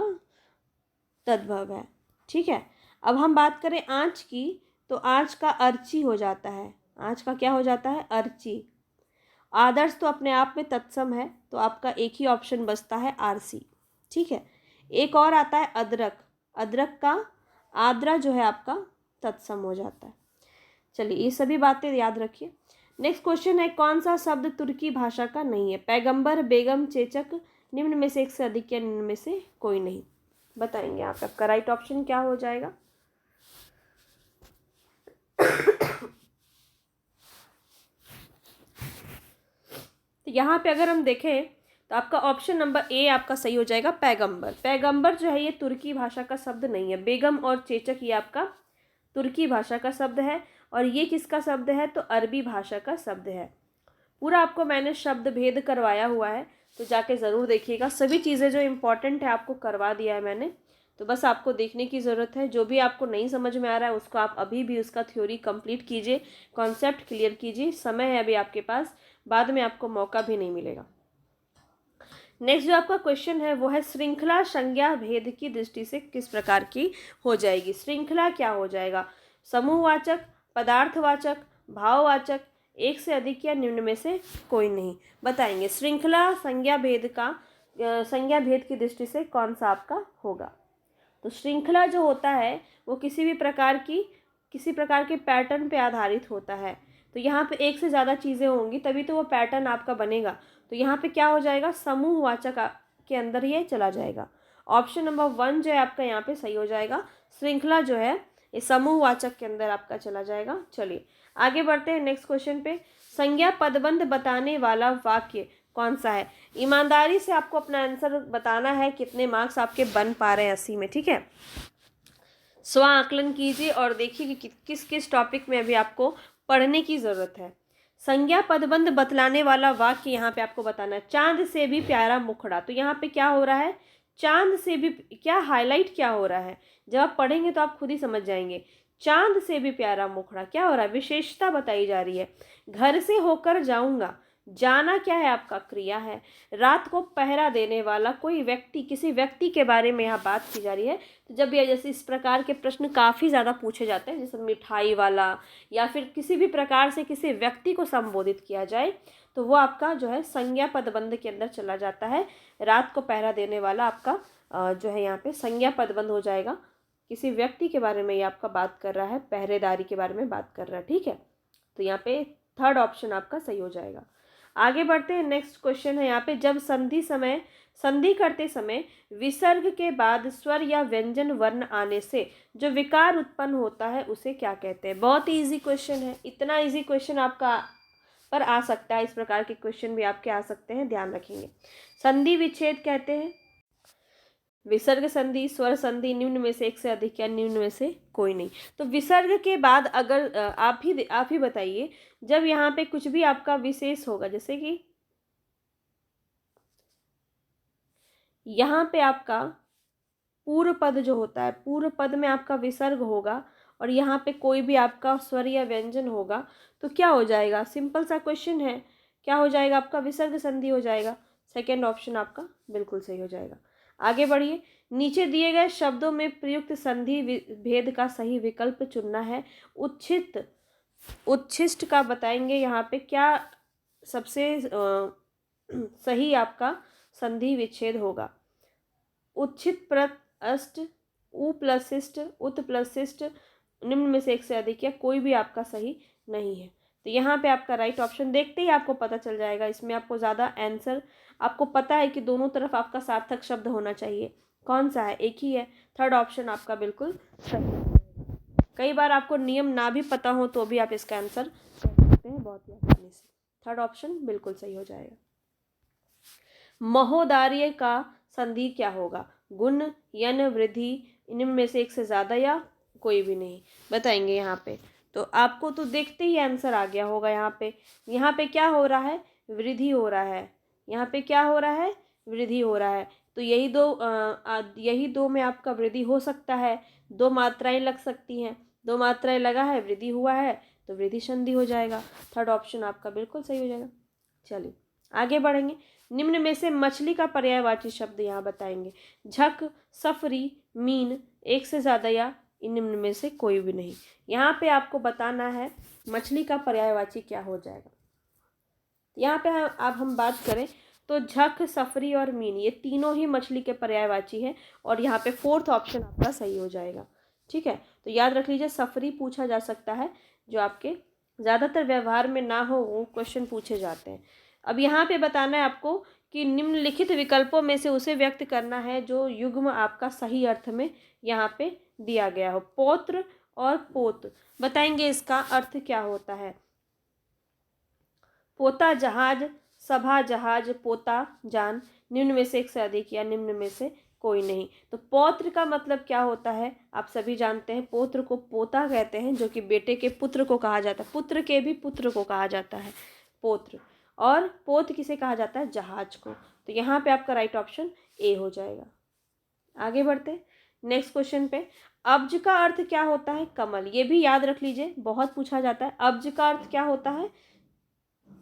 तद्भव है। ठीक है, अब हम बात करें आँच की, तो आँच का अर्ची हो जाता है। आँच का क्या हो जाता है, अर्ची। आदर्श तो अपने आप में तत्सम है, तो आपका एक ही ऑप्शन बचता है आरसी। ठीक है, एक और आता है अदरक। अदरक का आद्रा जो है आपका तत्सम हो जाता है। चलिए ये सभी बातें याद रखिए। नेक्स्ट क्वेश्चन है, कौन सा शब्द तुर्की भाषा का नहीं है? पैगंबर, बेगम, चेचक, निम्न में से एक से अधिक या निम्न में से कोई नहीं। बताएंगे आप, आपका राइट ऑप्शन क्या हो जाएगा? तो यहाँ पे अगर हम देखें तो आपका ऑप्शन नंबर ए आपका सही हो जाएगा, पैगंबर। पैगंबर जो है ये तुर्की भाषा का शब्द नहीं है। बेगम और चेचक ये आपका तुर्की भाषा का शब्द है, और ये किसका शब्द है? तो अरबी भाषा का शब्द है। पूरा आपको मैंने शब्द भेद करवाया हुआ है, तो जाके ज़रूर देखिएगा। सभी चीज़ें जो इम्पोर्टेंट है आपको करवा दिया है मैंने, तो बस आपको देखने की ज़रूरत है। जो भी आपको नहीं समझ में आ रहा है उसको आप अभी भी उसका थ्योरी कंप्लीट कीजिए, कॉन्सेप्ट क्लियर कीजिए। समय है अभी आपके पास, बाद में आपको मौका भी नहीं मिलेगा। नेक्स्ट जो आपका क्वेश्चन है वो है, श्रृंखला संज्ञा भेद की दृष्टि से किस प्रकार की हो जाएगी? श्रृंखला क्या हो जाएगा? समूहवाचक, पदार्थवाचक, भाववाचक, एक से अधिक या निम्न में से कोई नहीं। बताएंगे श्रृंखला संज्ञा भेद का संज्ञा भेद की दृष्टि से कौन सा आपका होगा? तो श्रृंखला जो होता है वो किसी प्रकार के पैटर्न पे आधारित होता है। तो यहाँ पे एक से ज़्यादा चीज़ें होंगी तभी तो वो पैटर्न आपका बनेगा। तो यहाँ पे क्या हो जाएगा? समूहवाचक के अंदर ये चला जाएगा। ऑप्शन नंबर 1 जो है आपका यहाँ पे सही हो जाएगा। श्रृंखला जो है ये समूहवाचक के अंदर आपका चला जाएगा। चलिए आगे बढ़ते हैं नेक्स्ट क्वेश्चन पे। संज्ञा पदबंध बताने वाला वाक्य कौन सा है? ईमानदारी से आपको अपना आंसर बताना है। कितने मार्क्स आपके बन पा रहे हैं 80 में, ठीक है? स्व आकलन कीजिए और देखिए कि किस किस टॉपिक में अभी आपको पढ़ने की ज़रूरत है। संज्ञा पदबंध बतलाने वाला वाक्य यहाँ पे आपको बताना है। चांद से भी प्यारा मुखड़ा, तो यहाँ पे क्या हो रहा है? चांद से भी क्या हाईलाइट क्या हो रहा है? जब आप पढ़ेंगे तो आप खुद ही समझ जाएंगे। चांद से भी प्यारा मुखड़ा क्या हो रहा है? विशेषता बताई जा रही है। घर से होकर जाऊंगा, जाना क्या है? आपका क्रिया है। रात को पहरा देने वाला कोई व्यक्ति, किसी व्यक्ति के बारे में यहाँ बात की जा रही है। तो जब ये जैसे इस प्रकार के प्रश्न काफ़ी ज़्यादा पूछे जाते हैं, जैसे मिठाई वाला या फिर किसी भी प्रकार से किसी व्यक्ति को संबोधित किया जाए, तो वो आपका जो है संज्ञा पदबंध के अंदर चला जाता है। रात को पहरा देने वाला आपका जो है यहाँ पे संज्ञा पदबंध हो जाएगा। किसी व्यक्ति के बारे में ये आपका बात कर रहा है, पहरेदारी के बारे में बात कर रहा है, ठीक है? तो यहाँ पे थर्ड ऑप्शन आपका सही हो जाएगा। आगे बढ़ते हैं। नेक्स्ट क्वेश्चन है यहाँ पे, जब संधि करते समय विसर्ग के बाद स्वर या व्यंजन वर्ण आने से जो विकार उत्पन्न होता है उसे क्या कहते हैं? बहुत ही इजी क्वेश्चन है। इतना इजी क्वेश्चन आपका पर आ सकता है, इस प्रकार के क्वेश्चन भी आपके आ सकते हैं, ध्यान रखेंगे। संधि विच्छेद कहते हैं। विसर्ग संधि, स्वर संधि, निम्न में से एक से अधिक या निम्न में से कोई नहीं। तो विसर्ग के बाद अगर आप ही बताइए, जब यहाँ पे कुछ भी आपका विशेष होगा, जैसे कि यहाँ पे आपका पूर्व पद जो होता है, पूर्व पद में आपका विसर्ग होगा और यहाँ पे कोई भी आपका स्वर या व्यंजन होगा, तो क्या हो जाएगा? सिंपल सा क्वेश्चन है, क्या हो जाएगा? आपका विसर्ग संधि हो जाएगा। सेकेंड ऑप्शन आपका बिल्कुल सही हो जाएगा। आगे बढ़िए। नीचे दिए गए शब्दों में प्रयुक्त संधि भेद का सही विकल्प चुनना है। उच्छिष्ट का बताएंगे यहाँ पे क्या सबसे सही आपका संधि विच्छेद होगा। उच्छित प्रत अष्ट, उ प्लस शिष्ट, उत प्लस शिष्ट, निम्न में से एक से अधिक या कोई भी आपका सही नहीं है। तो यहाँ पे आपका राइट ऑप्शन देखते ही आपको पता चल जाएगा। इसमें आपको ज़्यादा आंसर, आपको पता है कि दोनों तरफ आपका सार्थक शब्द होना चाहिए। कौन सा है? एक ही है। थर्ड ऑप्शन आपका बिल्कुल सही। कई बार आपको नियम ना भी पता हो तो भी आप इसका आंसर कर सकते हैं बहुत ही आसानी से। थर्ड ऑप्शन बिल्कुल सही हो जाएगा। महोदार्य का संधि क्या होगा? गुण, यन, वृद्धि, इनमें में से एक से ज़्यादा या कोई भी नहीं। बताएंगे यहाँ पे। तो आपको तो देखते ही आंसर आ गया होगा। यहाँ पे क्या हो रहा है? वृद्धि हो रहा है। यहाँ पे क्या हो रहा है? वृद्धि हो रहा है। तो यही दो में आपका वृद्धि हो सकता है। दो मात्राएं लग सकती हैं, दो मात्राएं लगा है, वृद्धि हुआ है, तो वृद्धि संधि हो जाएगा। थर्ड ऑप्शन आपका बिल्कुल सही हो जाएगा। चलिए आगे बढ़ेंगे। निम्न में से मछली का पर्यायवाची शब्द यहाँ बताएंगे। झक, सफरी, मीन, एक से ज़्यादा या निम्न में से कोई भी नहीं। यहाँ पे आपको बताना है मछली का पर्यायवाची क्या हो जाएगा। यहाँ पे अब हम बात करें तो झक, सफरी और मीन ये तीनों ही मछली के पर्यायवाची हैं और यहाँ पे फोर्थ ऑप्शन आपका सही हो जाएगा। ठीक है, तो याद रख लीजिए सफरी पूछा जा सकता है जो आपके ज़्यादातर व्यवहार में ना हो वो क्वेश्चन पूछे जाते हैं। अब यहाँ पे बताना है आपको कि निम्नलिखित विकल्पों में से उसे व्यक्त करना है जो युग्म आपका सही अर्थ में यहाँ पे दिया गया हो। पौत्र और पोत, बताएंगे इसका अर्थ क्या होता है। पोता जहाज, सभा जहाज, पोता जान, निम्न में से एक से अधिक या निम्न में से कोई नहीं। तो पौत्र का मतलब क्या होता है, आप सभी जानते हैं। पौत्र को पोता कहते हैं, जो कि बेटे के पुत्र को कहा जाता है। पुत्र के भी पुत्र को कहा जाता है पौत्र। और पोत किसे कहा जाता है, जहाज को। तो यहाँ पे आपका राइट ऑप्शन ए हो जाएगा। आगे बढ़ते नेक्स्ट क्वेश्चन पे। अब्ज का अर्थ क्या होता है, कमल। ये भी याद रख लीजिए, बहुत पूछा जाता है। अब्ज का अर्थ क्या होता है,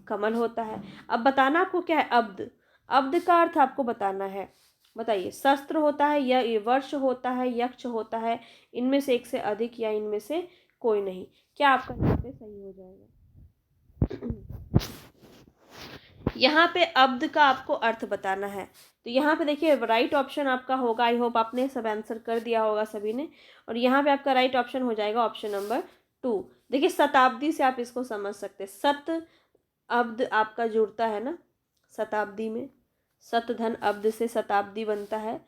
कमल होता है। अब बताना आपको क्या है, अब्द। अब्द का अर्थ आपको बताना है। बताइए, शस्त्र होता है या ये वर्ष होता है, यक्ष होता है, इनमें से एक से अधिक या इनमें से कोई नहीं। क्या आपका यहाँ पे सही हो जाएगा। यहाँ पे अब्द का आपको अर्थ बताना है। तो यहाँ पे देखिए राइट ऑप्शन आपका होगा, आई होप आपने सब आंसर कर दिया होगा सभी ने। और यहाँ पे आपका राइट ऑप्शन हो जाएगा ऑप्शन नंबर 2। देखिए शताब्दी से आप इसको समझ सकते हैं। सत अब्द आपका जुड़ता है ना शताब्दी में, सत धन अब्द से शताब्दी बनता है।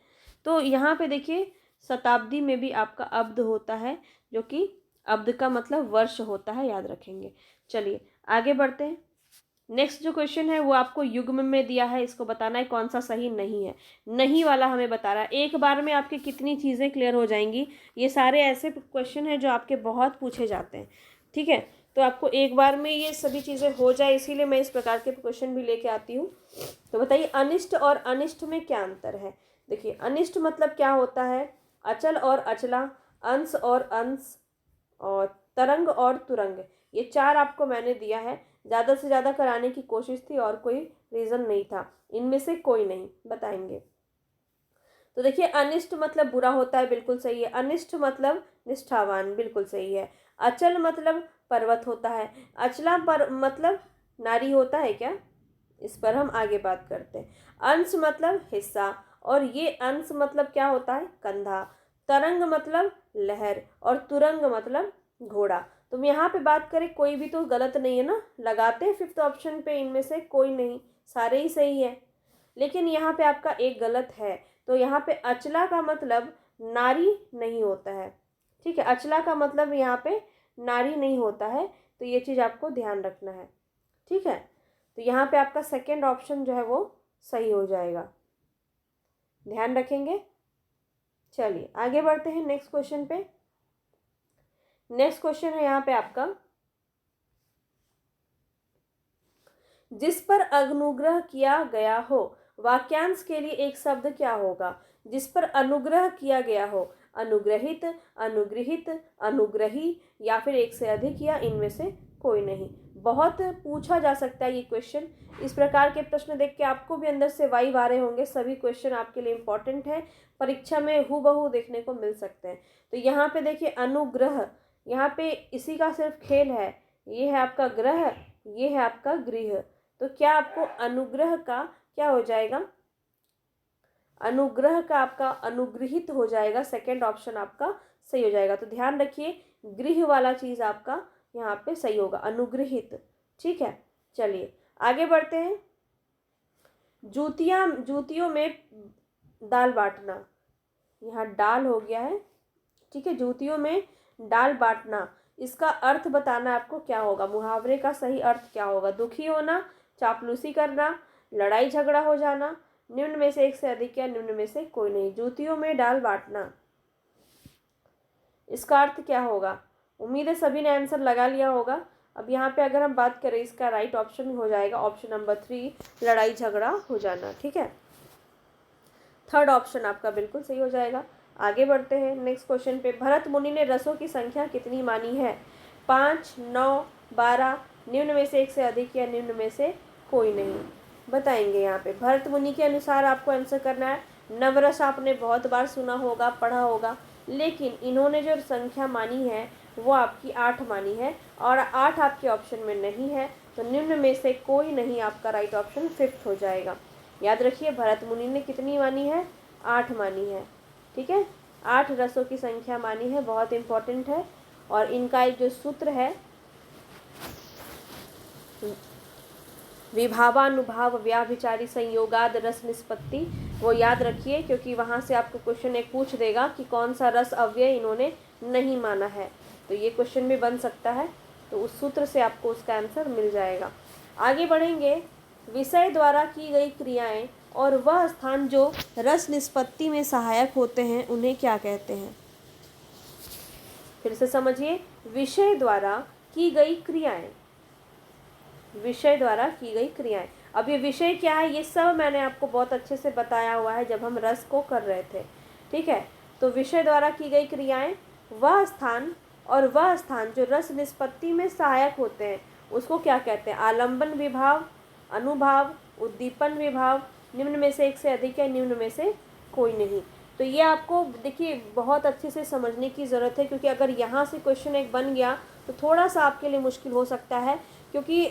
तो यहाँ पे देखिए शताब्दी में भी आपका अब्द होता है, जो कि अब्द का मतलब वर्ष होता है, याद रखेंगे। चलिए आगे बढ़ते हैं। नेक्स्ट जो क्वेश्चन है वो आपको युग्म में दिया है, इसको बताना है कौन सा सही नहीं है। नहीं वाला हमें बता रहा है। एक बार में आपकी कितनी चीज़ें क्लियर हो जाएंगी। ये सारे ऐसे क्वेश्चन हैं जो आपके बहुत पूछे जाते हैं, ठीक है। तो आपको एक बार में ये सभी चीज़ें हो जाए, इसीलिए मैं इस प्रकार के क्वेश्चन भी लेके आती हूँ। तो बताइए अनिष्ट और अनिष्ट में क्या अंतर है। देखिए अनिष्ट मतलब क्या होता है, अचल और अचला, अंश और अंश, और तरंग और तुरंग। ये चार आपको मैंने दिया है। ज़्यादा से ज़्यादा कराने की कोशिश थी और कोई रीज़न नहीं था। इनमें से कोई नहीं बताएंगे। तो देखिए अनिष्ट मतलब बुरा होता है, बिल्कुल सही है। अनिष्ट मतलब निष्ठावान, बिल्कुल सही है। अचल मतलब पर्वत होता है। अचला पर मतलब नारी होता है क्या, इस पर हम आगे बात करते हैं। अंश मतलब हिस्सा, और ये अंश मतलब क्या होता है, कंधा। तरंग मतलब लहर, और तुरंग मतलब घोड़ा। तो यहाँ पे बात करें, कोई भी तो गलत नहीं है ना, लगाते हैं फिफ्थ ऑप्शन पे, इनमें से कोई नहीं, सारे ही सही है। लेकिन यहाँ पे आपका एक गलत है। तो यहाँ पे अचला का मतलब नारी नहीं होता है, ठीक है। अचला का मतलब यहाँ पे नारी नहीं होता है, तो ये चीज़ आपको ध्यान रखना है, ठीक है। तो यहाँ पे आपका सेकंड ऑप्शन जो है वो सही हो जाएगा, ध्यान रखेंगे। चलिए आगे बढ़ते हैं नेक्स्ट क्वेश्चन पे। नेक्स्ट क्वेश्चन है यहाँ पे आपका, जिस पर अनुग्रह किया गया हो, वाक्यांश के लिए एक शब्द क्या होगा। जिस पर अनुग्रह किया गया हो, अनुग्रहित, अनुग्रहित, अनुग्रही, या फिर एक से अधिक या इनमें से कोई नहीं। बहुत पूछा जा सकता है ये क्वेश्चन। इस प्रकार के प्रश्न देख के आपको भी अंदर से वाइब आ रहे होंगे। सभी क्वेश्चन आपके लिए इम्पोर्टेंट है, परीक्षा में हूबहू देखने को मिल सकते हैं। तो यहाँ पे देखिए अनुग्रह, यहाँ पे इसी का सिर्फ खेल है। ये है आपका ग्रह, ये है आपका गृह। तो क्या आपको अनुग्रह का क्या हो जाएगा, अनुग्रह का आपका अनुग्रहित हो जाएगा। सेकंड ऑप्शन आपका सही हो जाएगा। तो ध्यान रखिए गृह वाला चीज़ आपका यहाँ पे सही होगा, अनुग्रहित, ठीक है। चलिए आगे बढ़ते हैं। जूतियों में दाल बांटना, यहाँ डाल हो गया है, ठीक है। जूतियों में डाल बांटना, इसका अर्थ बताना आपको क्या होगा। मुहावरे का सही अर्थ क्या होगा। दुखी होना, चापलूसी करना, लड़ाई झगड़ा हो जाना, निम्न में से एक से अधिक या निम्न में से कोई नहीं। जूतियों में डाल बांटना, इसका अर्थ क्या होगा। उम्मीद है सभी ने आंसर लगा लिया होगा। अब यहाँ पे अगर हम बात करें, इसका राइट ऑप्शन हो जाएगा ऑप्शन नंबर 3, लड़ाई झगड़ा हो जाना, ठीक है। थर्ड ऑप्शन आपका बिल्कुल सही हो जाएगा। आगे बढ़ते हैं नेक्स्ट क्वेश्चन पे। भरत मुनि ने रसों की संख्या कितनी मानी है। 5, 9, 12, निम्न में से एक से अधिक या निम्न में से कोई नहीं। बताएंगे यहाँ पे भरत मुनि के अनुसार आपको आंसर करना है। नवरस आपने बहुत बार सुना होगा, पढ़ा होगा, लेकिन इन्होंने जो संख्या मानी है वो आपकी 8 मानी है, और 8 आपके ऑप्शन में नहीं है। तो निम्न में से कोई नहीं, आपका राइट ऑप्शन फिफ्थ हो जाएगा। याद रखिए भरत मुनि ने कितनी मानी है, 8 मानी है, ठीक है। 8 रसों की संख्या मानी है, बहुत इंपॉर्टेंट है। और इनका एक जो सूत्र है विभावानुभाव व्याभिचारी संयोगाद रस निष्पत्ति, वो याद रखिए क्योंकि वहाँ से आपको क्वेश्चन एक पूछ देगा कि कौन सा रस अव्यय इन्होंने नहीं माना है, तो ये क्वेश्चन भी बन सकता है। तो उस सूत्र से आपको उसका आंसर मिल जाएगा। आगे बढ़ेंगे। विषय द्वारा की गई क्रियाएं और वह स्थान जो रस निष्पत्ति में सहायक होते हैं उन्हें क्या कहते हैं। फिर से समझिए, विषय द्वारा की गई क्रियाएं, विषय द्वारा की गई क्रियाएं। अब ये विषय क्या है, ये सब मैंने आपको बहुत अच्छे से बताया हुआ है जब हम रस को कर रहे थे, ठीक है। तो विषय द्वारा की गई क्रियाएं, वह स्थान और वह स्थान जो रस निष्पत्ति में सहायक होते हैं उसको क्या कहते हैं। आलंबन विभाव, अनुभाव, उद्दीपन विभाव, निम्न में से एक से अधिक या निम्न में से कोई नहीं। तो ये आपको देखिए बहुत अच्छे से समझने की ज़रूरत है, क्योंकि अगर यहाँ से क्वेश्चन एक बन गया तो थोड़ा सा आपके लिए मुश्किल हो सकता है, क्योंकि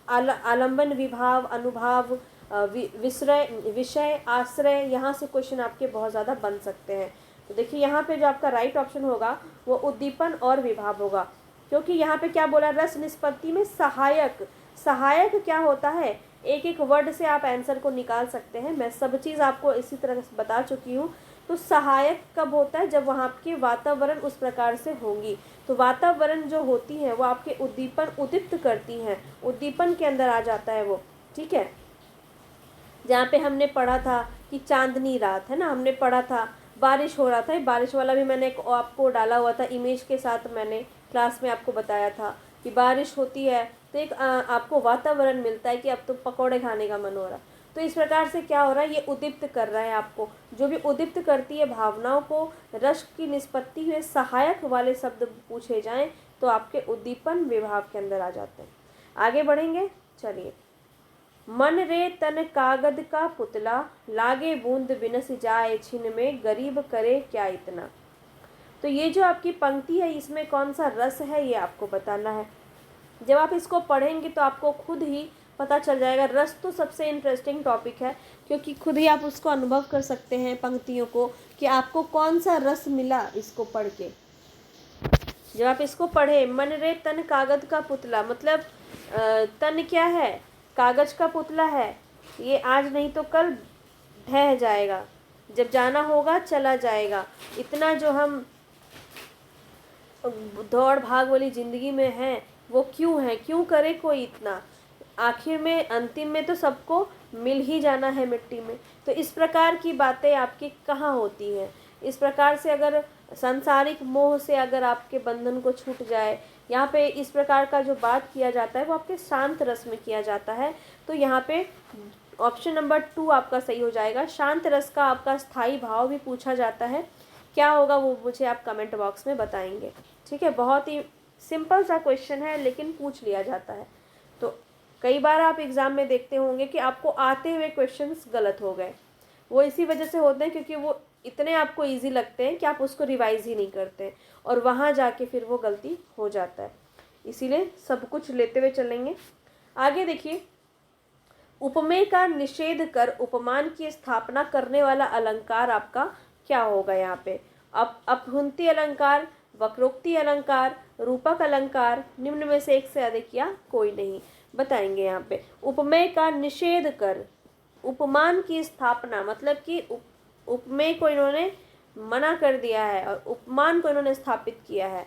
आलंबन विभाव, अनुभाव, विषय, आश्रय, यहाँ से क्वेश्चन आपके बहुत ज़्यादा बन सकते हैं। तो देखिए यहाँ पे जो आपका राइट ऑप्शन होगा वो उद्दीपन और विभाव होगा, क्योंकि यहाँ पे क्या बोला, रस निष्पत्ति में सहायक। सहायक क्या होता है, एक एक वर्ड से आप आंसर को निकाल सकते हैं, मैं सब चीज़ आपको इसी तरह से बता चुकी हूँ। तो सहायक कब होता है, जब वहाँ के वातावरण उस प्रकार से होंगी। तो वातावरण जो होती है वो आपके उद्दीपन उद्दीप्त करती हैं, उद्दीपन के अंदर आ जाता है वो, ठीक है। जहाँ पे हमने पढ़ा था कि चांदनी रात है ना, हमने पढ़ा था बारिश हो रहा था, बारिश वाला भी मैंने आपको डाला हुआ था इमेज के साथ, मैंने क्लास में आपको बताया था कि बारिश होती है तो एक आपको वातावरण मिलता है कि अब तो पकौड़े खाने का मन हो रहा। तो इस प्रकार से क्या हो रहा है, ये उद्दीप्त कर रहा है आपको। जो भी उद्दीप्त करती है भावनाओं को, रस की निष्पत्ति में सहायक वाले शब्द पूछे जाएं तो आपके उद्दीपन विभाव के अंदर आ जाते हैं। आगे बढ़ेंगे, चलिए। मन रे तन कागद का पुतला, लागे बूंद बिनस जाए छिन में, गरीब करे क्या इतना। तो ये जो आपकी पंक्ति है इसमें कौन सा रस है ये आपको बताना है। जब आप इसको पढ़ेंगे तो आपको खुद ही पता चल जाएगा। रस तो सबसे इंटरेस्टिंग टॉपिक है, क्योंकि खुद ही आप उसको अनुभव कर सकते हैं पंक्तियों को कि आपको कौन सा रस मिला इसको पढ़ के। जब आप इसको पढ़े, मन रे तन कागज का पुतला, मतलब तन क्या है, कागज का पुतला है, ये आज नहीं तो कल ढह जाएगा, जब जाना होगा चला जाएगा। इतना जो हम दौड़ भाग वाली ज़िंदगी में हैं वो क्यों है, क्यों करे कोई इतना, आखिर में अंतिम में तो सबको मिल ही जाना है मिट्टी में। तो इस प्रकार की बातें आपकी कहाँ होती हैं। इस प्रकार से अगर सांसारिक मोह से अगर आपके बंधन को छूट जाए, यहाँ पे इस प्रकार का जो बात किया जाता है वो आपके शांत रस में किया जाता है। तो यहाँ पे ऑप्शन नंबर 2 आपका सही हो जाएगा। शांत रस का आपका स्थायी भाव भी पूछा जाता है, क्या होगा वो मुझे आप कमेंट बॉक्स में बताएंगे, ठीक है। बहुत ही सिंपल सा क्वेश्चन है लेकिन पूछ लिया जाता है। तो कई बार आप एग्ज़ाम में देखते होंगे कि आपको आते हुए क्वेश्चंस गलत हो गए, वो इसी वजह से होते हैं क्योंकि वो इतने आपको इजी लगते हैं कि आप उसको रिवाइज ही नहीं करते और वहाँ जाके फिर वो गलती हो जाता है। इसीलिए सब कुछ लेते हुए चलेंगे। आगे देखिए, उपमेय का निषेध कर उपमान की स्थापना करने वाला अलंकार आपका क्या होगा। यहाँ पे अपहुंती अलंकार, वक्रोक्ति अलंकार, रूपक अलंकार, निम्न में से एक से अधिक या कोई नहीं, बताएंगे। यहाँ पे उपमेय का निषेध कर उपमान की स्थापना, मतलब कि उपमेय को इन्होंने मना कर दिया है और उपमान को इन्होंने स्थापित किया है,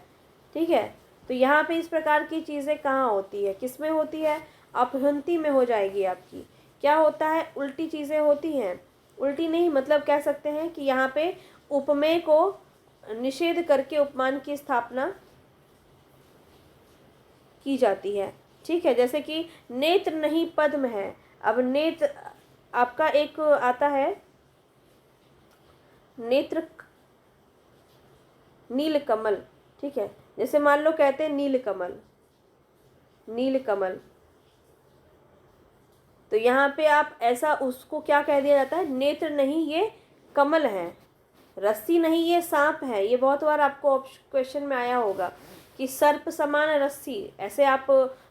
ठीक है। तो यहाँ पे इस प्रकार की चीज़ें कहाँ होती है, किस में होती है, अपहुंती में हो जाएगी आपकी। क्या होता है, उल्टी चीज़ें होती हैं, उल्टी नहीं मतलब कह सकते हैं कि यहाँ पे उपमेय को निषेध करके उपमान की स्थापना की जाती है, ठीक है। जैसे कि नेत्र नहीं पद्म है, अब नेत्र आपका एक आता है नेत्र नील कमल, ठीक है। जैसे मान लो कहते हैं नील कमल, नील कमल, तो यहाँ पे आप ऐसा उसको क्या कह दिया जाता है, नेत्र नहीं ये कमल है, रस्सी नहीं ये सांप है। ये बहुत बार आपको क्वेश्चन में आया होगा कि सर्प समान रस्सी, ऐसे आप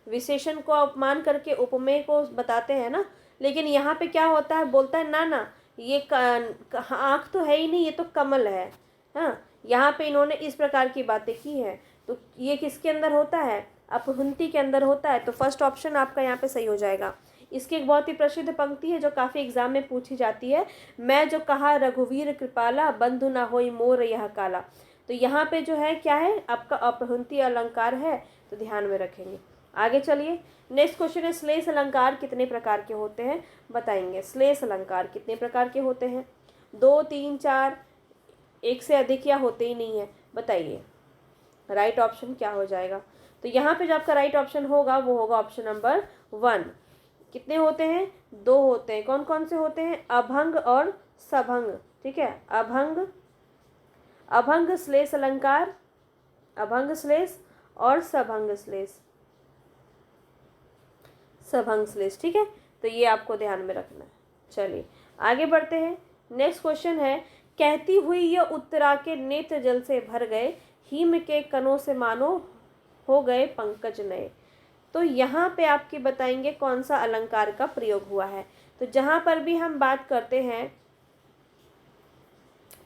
विशेषण को अपमान करके उपमेय को बताते हैं ना। लेकिन यहाँ पे क्या होता है, बोलता है ना ना ये आँख तो है ही नहीं, ये तो कमल है। हाँ, यहाँ पे इन्होंने इस प्रकार की बातें की है। तो ये किसके अंदर होता है, अपहुंती के अंदर होता है, तो फर्स्ट ऑप्शन आपका यहाँ पे सही हो जाएगा। इसकी एक बहुत ही प्रसिद्ध पंक्ति है जो काफ़ी एग्जाम में पूछी जाती है, मैं जो कहा रघुवीर कृपाला, बंधु ना होई मोर यह काला। तो यहाँ पे जो है क्या है, आपका अपहुंती अलंकार है, तो ध्यान में रखेंगे। आगे चलिए, नेक्स्ट क्वेश्चन है, श्लेष अलंकार कितने प्रकार के होते हैं, बताएंगे। श्लेष अलंकार कितने प्रकार के होते हैं? 2, 3, 4, एक से अधिक या होते ही नहीं है, बताइए। राइट ऑप्शन क्या हो जाएगा? तो यहाँ पे जो आपका राइट ऑप्शन होगा वो होगा ऑप्शन नंबर 1। कितने होते हैं? 2 होते हैं। कौन कौन से होते हैं? अभंग और सभंग, ठीक है। अभंग श्लेष अलंकार, अभंग श्लेष और सभंग श्लेष, सभंग श्लेष, ठीक है। तो ये आपको ध्यान में रखना है। चलिए आगे बढ़ते हैं। नेक्स्ट क्वेश्चन है, कहती हुई ये उत्तरा के नेत्र जल से भर गए, हिम के कणों से मानो हो गए पंकज नए। तो यहाँ पे आपके बताएंगे कौन सा अलंकार का प्रयोग हुआ है। तो जहाँ पर भी हम बात करते हैं,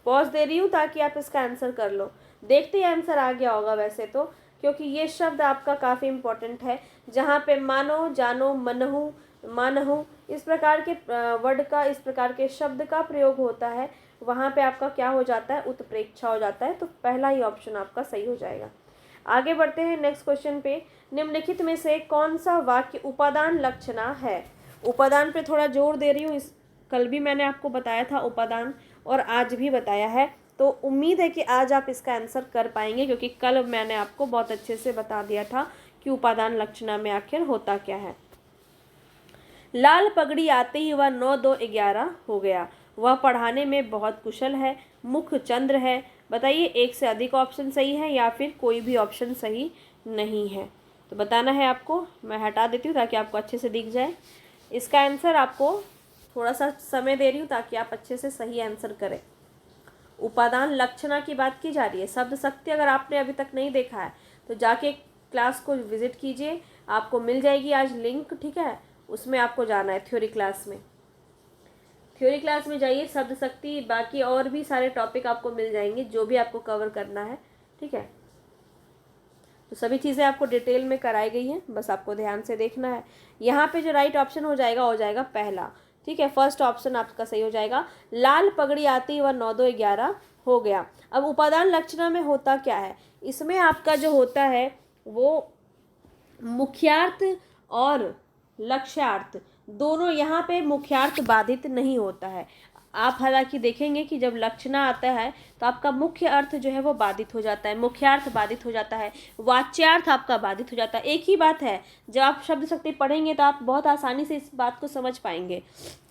पॉज दे रही हूँ ताकि आप इसका आंसर कर लो। देखते ही आंसर आ गया होगा वैसे तो, क्योंकि ये शब्द आपका काफ़ी इम्पोर्टेंट है। जहाँ पे मानो, जानो, मनहु, मानहु, इस प्रकार के वर्ड का, इस प्रकार के शब्द का प्रयोग होता है, वहाँ पे आपका क्या हो जाता है, उत्प्रेक्षा हो जाता है। तो पहला ही ऑप्शन आपका सही हो जाएगा। आगे बढ़ते हैं नेक्स्ट क्वेश्चन पे। निम्नलिखित में से कौन सा वाक्य उपादान लक्षणा है? उपादान पे थोड़ा जोर दे रही हूँ, इस कल भी मैंने आपको बताया था उपादान, और आज भी बताया है। तो उम्मीद है कि आज आप इसका आंसर कर पाएंगे, क्योंकि कल मैंने आपको बहुत अच्छे से बता दिया था कि उपादान लक्षणा में आखिर होता क्या है। लाल पगड़ी आते ही वह 9, 2, 11 हो गया। वह पढ़ाने में बहुत कुशल है, मुख चंद्र है। बताइए, एक से अधिक ऑप्शन सही है या फिर कोई भी ऑप्शन सही नहीं है? तो बताना है आपको। मैं हटा देती हूँ ताकि आपको अच्छे से दिख जाए। इसका आंसर आपको थोड़ा सा समय दे रही हूँ ताकि आप अच्छे से सही आंसर करें। उपादान लक्षणा की बात की जा रही है। शब्द शक्ति अगर आपने अभी तक नहीं देखा है तो जाके क्लास को विजिट कीजिए, आपको मिल जाएगी आज लिंक, ठीक है। उसमें आपको जाना है थ्योरी क्लास में। थ्योरी क्लास में जाइए, शब्द शक्ति, बाकी और भी सारे टॉपिक आपको मिल जाएंगे जो भी आपको कवर करना है, ठीक है। तो सभी चीज़ें आपको डिटेल में कराई गई हैं, बस आपको ध्यान से देखना है। यहाँ पे जो राइट ऑप्शन हो जाएगा पहला, ठीक है। फर्स्ट ऑप्शन आपका सही हो जाएगा। लाल पगड़ी आती वह 9, 2, 11 हो गया। अब उपादान लक्षणा में होता क्या है? इसमें आपका जो होता है वो मुख्यार्थ और लक्ष्यार्थ दोनों, यहाँ पे मुख्यार्थ बाधित नहीं होता है। आप हालांकि देखेंगे कि जब लक्षणा आता है तो आपका मुख्य अर्थ जो है वो बाधित हो जाता है, मुख्यार्थ बाधित हो जाता है, वाच्यार्थ आपका बाधित हो जाता है। एक ही बात है, जब आप शब्द शक्ति पढ़ेंगे तो आप बहुत आसानी से इस बात को समझ पाएंगे,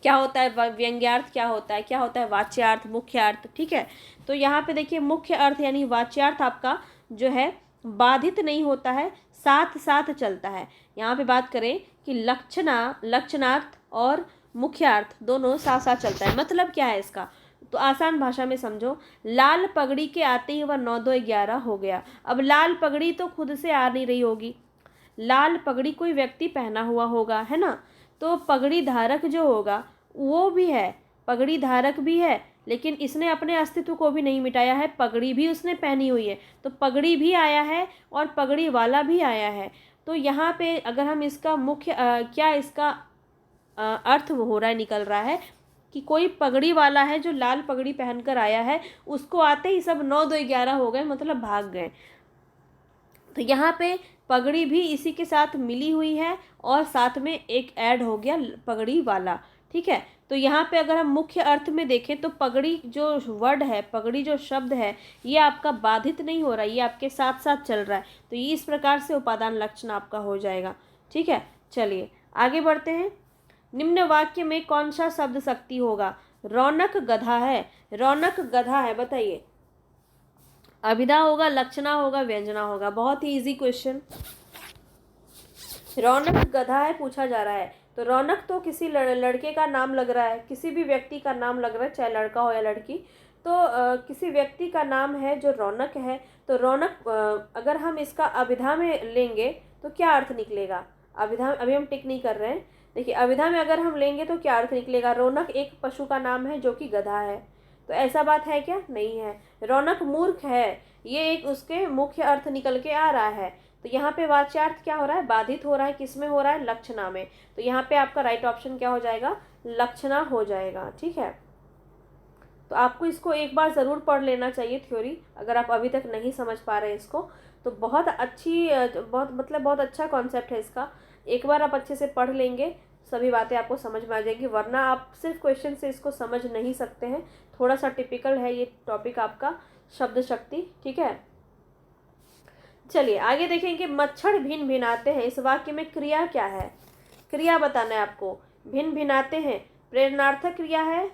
क्या होता है व्यंग्यार्थ, क्या होता है वाच्यार्थ, मुख्यार्थ, ठीक है। तो यहाँ पे देखिए, मुख्य अर्थ यानी वाच्यार्थ आपका जो है बाधित नहीं होता है, साथ साथ चलता है। यहाँ पे बात करें कि लक्षणार्थ और मुख्यार्थ दोनों साथ साथ चलता है। मतलब क्या है इसका? तो आसान भाषा में समझो, लाल पगड़ी के आते ही वह 9, 2, 11 हो गया। अब लाल पगड़ी तो खुद से आ नहीं रही होगी, लाल पगड़ी कोई व्यक्ति पहना हुआ होगा, है ना। तो पगड़ी धारक जो होगा वो भी है, पगड़ी धारक भी है, लेकिन इसने अपने अस्तित्व को भी नहीं मिटाया है, पगड़ी भी उसने पहनी हुई है। तो पगड़ी भी आया है और पगड़ी वाला भी आया है। तो यहाँ पे अगर हम इसका मुख्य क्या इसका अर्थ हो रहा है, निकल रहा है कि कोई पगड़ी वाला है जो लाल पगड़ी पहनकर आया है, उसको आते ही सब 9, 2, 11 हो गए, मतलब भाग गए। तो यहाँ पे पगड़ी भी इसी के साथ मिली हुई है और साथ में एक ऐड हो गया पगड़ी वाला, ठीक है। तो यहाँ पे अगर हम मुख्य अर्थ में देखें तो पगड़ी जो वर्ड है, पगड़ी जो शब्द है, ये आपका बाधित नहीं हो रहा है, ये आपके साथ साथ चल रहा है। तो ये इस प्रकार से उपादान लक्षण आपका हो जाएगा, ठीक है। चलिए आगे बढ़ते हैं। निम्न वाक्य में कौन सा शब्द शक्ति होगा? रौनक गधा है, रौनक गधा है, बताइए। अभिधा होगा, लक्षणा होगा, व्यंजना होगा? बहुत ही इजी क्वेश्चन। रौनक गधा है पूछा जा रहा है, तो रौनक तो किसी लड़के का नाम लग रहा है, किसी भी व्यक्ति का नाम लग रहा है, चाहे लड़का हो या लड़की। तो किसी व्यक्ति का नाम है जो रौनक है। तो रौनक अगर हम इसका अभिधा में लेंगे तो क्या अर्थ निकलेगा? अभिधा अभी हम टिक नहीं कर रहे हैं, देखिए अभिधा में अगर हम लेंगे तो क्या अर्थ निकलेगा? रौनक एक पशु का नाम है जो कि गधा है। तो ऐसा बात है क्या? नहीं है। रौनक मूर्ख है, ये एक उसके मुख्य अर्थ निकल के आ रहा है। तो यहाँ पे वाच्यार्थ क्या हो रहा है, बाधित हो रहा है, किस में हो रहा है, लक्षणा में। तो यहाँ पे आपका राइट ऑप्शन क्या हो जाएगा, लक्षणा हो जाएगा। ठीक है, तो आपको इसको एक बार ज़रूर पढ़ लेना चाहिए थ्योरी, अगर आप अभी तक नहीं समझ पा रहे हैं इसको। तो बहुत अच्छी बहुत अच्छा कॉन्सेप्ट है इसका। एक बार आप अच्छे से पढ़ लेंगे, सभी बातें आपको समझ में आ जाएगी, वरना आप सिर्फ क्वेश्चन से इसको समझ नहीं सकते हैं। थोड़ा सा टिपिकल है ये टॉपिक आपका, शब्द शक्ति। ठीक है, चलिए आगे देखेंगे। मच्छर भिन भिनाते हैं, इस वाक्य में क्रिया क्या है, क्रिया बताना है आपको। भिन भिनाते हैं प्रेरणार्थक क्रिया है,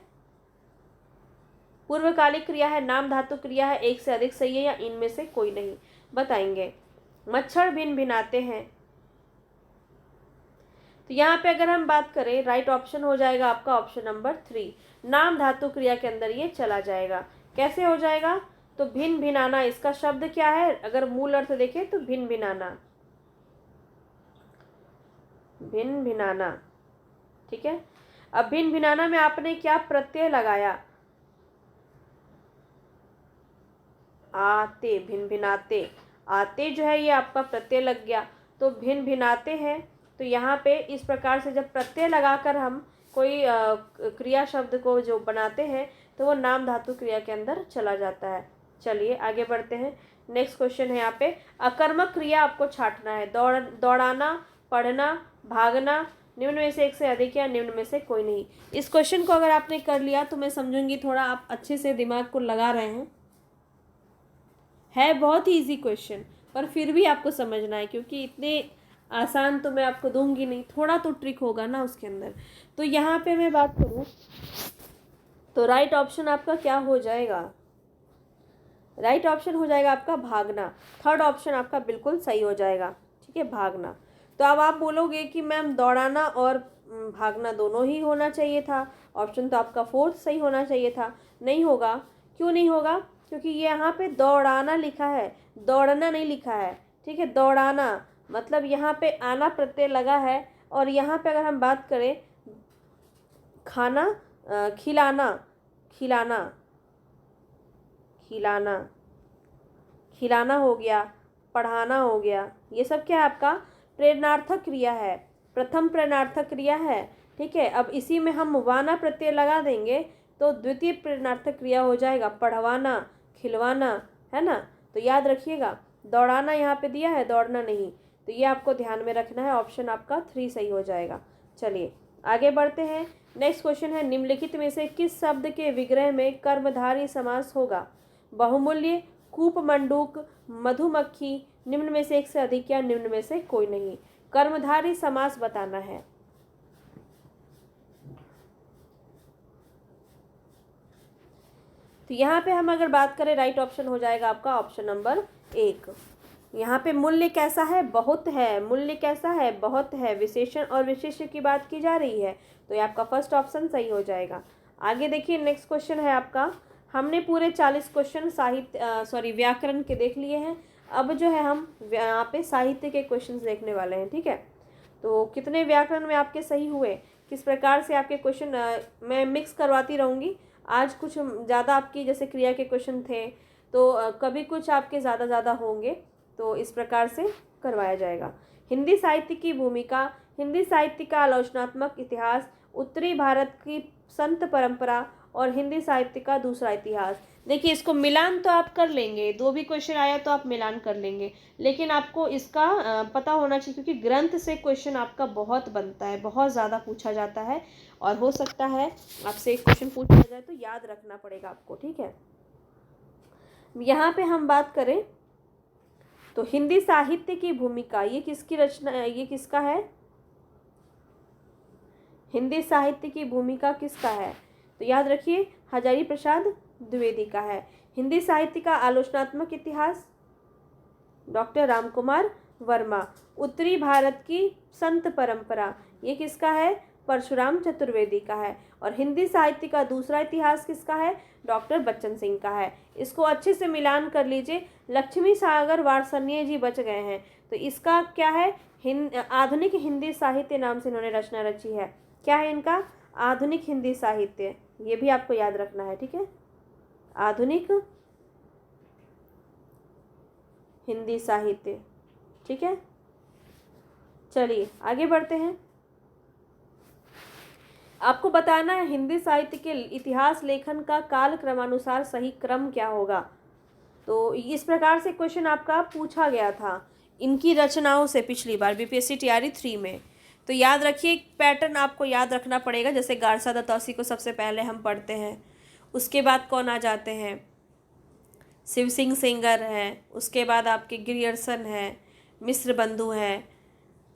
पूर्वकालिक क्रिया है, नाम धातु क्रिया है, एक से अधिक सही है, या इनमें से कोई नहीं, बताएंगे। मच्छर भिन भिनाते हैं, तो यहाँ पे अगर हम बात करें, राइट ऑप्शन हो जाएगा आपका ऑप्शन नंबर 3, नाम धातु क्रिया के अंदर ये चला जाएगा। कैसे हो जाएगा, तो भिन भिनाना, इसका शब्द क्या है, अगर मूल अर्थ देखें तो भिन भिनाना, भिन भिनाना। ठीक है, अब भिन भिनाना में आपने क्या प्रत्यय लगाया, आते, भिन भिनाते, आते जो है ये आपका प्रत्यय लग गया। तो भिन भिनाते हैं, तो यहाँ पे इस प्रकार से जब प्रत्यय लगाकर हम कोई क्रिया शब्द को जो बनाते हैं, तो वो नाम धातु क्रिया के अंदर चला जाता है। चलिए आगे बढ़ते हैं। नेक्स्ट क्वेश्चन है यहाँ पे, अकर्मक क्रिया आपको छांटना है। दौड़ाना, पढ़ना, भागना, निम्न में से एक से अधिक या निम्न में से कोई नहीं। इस क्वेश्चन को अगर आपने कर लिया तो मैं समझूंगी थोड़ा आप अच्छे से दिमाग को लगा रहे हैं। है बहुत ही ईजी क्वेश्चन, पर फिर भी आपको समझना है, क्योंकि इतने आसान तो मैं आपको दूंगी नहीं, थोड़ा तो ट्रिक होगा ना उसके अंदर। तो यहाँ पे मैं बात करूँ तो राइट ऑप्शन आपका क्या हो जाएगा, राइट ऑप्शन हो जाएगा आपका भागना। थर्ड ऑप्शन आपका बिल्कुल सही हो जाएगा। ठीक है, भागना। तो अब आप बोलोगे कि मैम दौड़ाना और भागना दोनों ही होना चाहिए था, ऑप्शन तो आपका फोर्थ सही होना चाहिए था। नहीं होगा, क्यों नहीं होगा, क्योंकि ये यहाँ पे दौड़ाना लिखा है, दौड़ना नहीं लिखा है। ठीक है, दौड़ाना मतलब यहाँ पे आना प्रत्यय लगा है, और यहाँ पे अगर हम बात करें खाना, खिलाना, खिलाना, खिलाना, खिलाना हो गया, पढ़ाना हो गया, ये सब क्या है आपका प्रेरणार्थक क्रिया है, प्रथम प्रेरणार्थक क्रिया है। ठीक है, अब इसी में हम वाना प्रत्यय लगा देंगे तो द्वितीय प्रेरणार्थक क्रिया हो जाएगा, पढ़वाना, खिलवाना, है ना। तो याद रखिएगा, दौड़ाना यहाँ पे दिया है, दौड़ना नहीं, तो ये आपको ध्यान में रखना है। ऑप्शन आपका 3 सही हो जाएगा। चलिए आगे बढ़ते हैं। नेक्स्ट क्वेश्चन है, निम्नलिखित में से किस शब्द के विग्रह में कर्मधारी समास होगा। बहुमूल्य, कूप मंडूक, मधुमक्खी, निम्न में से एक से अधिक या निम्न में से कोई नहीं। कर्मधारी समास बताना है। तो यहाँ पे हम अगर बात करें, राइट ऑप्शन हो जाएगा आपका ऑप्शन नंबर 1। यहाँ पे मूल्य कैसा है, बहुत है, मूल्य कैसा है, बहुत है, विशेषण और विशेष्य की बात की जा रही है, तो ये आपका फर्स्ट ऑप्शन सही हो जाएगा। आगे देखिए, नेक्स्ट क्वेश्चन है आपका, हमने पूरे 40 क्वेश्चन व्याकरण के देख लिए हैं। अब जो है हम यहाँ पे साहित्य के क्वेश्चन देखने वाले हैं। ठीक है, तो कितने व्याकरण में आपके सही हुए, किस प्रकार से आपके क्वेश्चन मैं मिक्स करवाती रहूँगी। आज कुछ ज़्यादा आपकी जैसे क्रिया के क्वेश्चन थे, तो कभी कुछ आपके ज़्यादा होंगे, तो इस प्रकार से करवाया जाएगा। हिंदी साहित्य की भूमिका, हिंदी साहित्य का आलोचनात्मक इतिहास, उत्तरी भारत की संत परंपरा और हिंदी साहित्य का दूसरा इतिहास। देखिए, इसको मिलान तो आप कर लेंगे, 2 भी क्वेश्चन आया तो आप मिलान कर लेंगे, लेकिन आपको इसका पता होना चाहिए, क्योंकि ग्रंथ से क्वेश्चन आपका बहुत बनता है, बहुत ज़्यादा पूछा जाता है, और हो सकता है आपसे एक क्वेश्चन पूछा जाए तो याद रखना पड़ेगा आपको। ठीक है, यहाँ पे हम बात करें तो हिंदी साहित्य की भूमिका, ये किसकी रचना, ये किसका है, हिंदी साहित्य की भूमिका किसका है, तो याद रखिए हजारी प्रसाद द्विवेदी का है। हिंदी साहित्य का आलोचनात्मक इतिहास, डॉक्टर रामकुमार वर्मा। उत्तरी भारत की संत परंपरा, ये किसका है, परशुराम चतुर्वेदी का है। और हिंदी साहित्य का दूसरा इतिहास किसका है, डॉक्टर बच्चन सिंह का है। इसको अच्छे से मिलान कर लीजिए। लक्ष्मी सागर वार्ष्णेय जी बच गए हैं, तो इसका क्या है, आधुनिक हिंदी साहित्य नाम से इन्होंने रचना रची है। क्या है इनका, आधुनिक हिंदी साहित्य, ये भी आपको याद रखना है। ठीक है, आधुनिक हिंदी साहित्य, ठीक है, चलिए आगे बढ़ते हैं। आपको बताना है हिंदी साहित्य के इतिहास लेखन का काल क्रमानुसार सही क्रम क्या होगा। तो इस प्रकार से क्वेश्चन आपका पूछा गया था इनकी रचनाओं से पिछली बार बीपीएससी टीआरई 3 में। तो याद रखिए, पैटर्न आपको याद रखना पड़ेगा। जैसे गारसा दत्तौसी को सबसे पहले हम पढ़ते हैं, उसके बाद कौन आ जाते हैं, शिव सिंह सेंगर हैं, उसके बाद आपके ग्रियर्सन हैं, मिश्र बंधु हैं,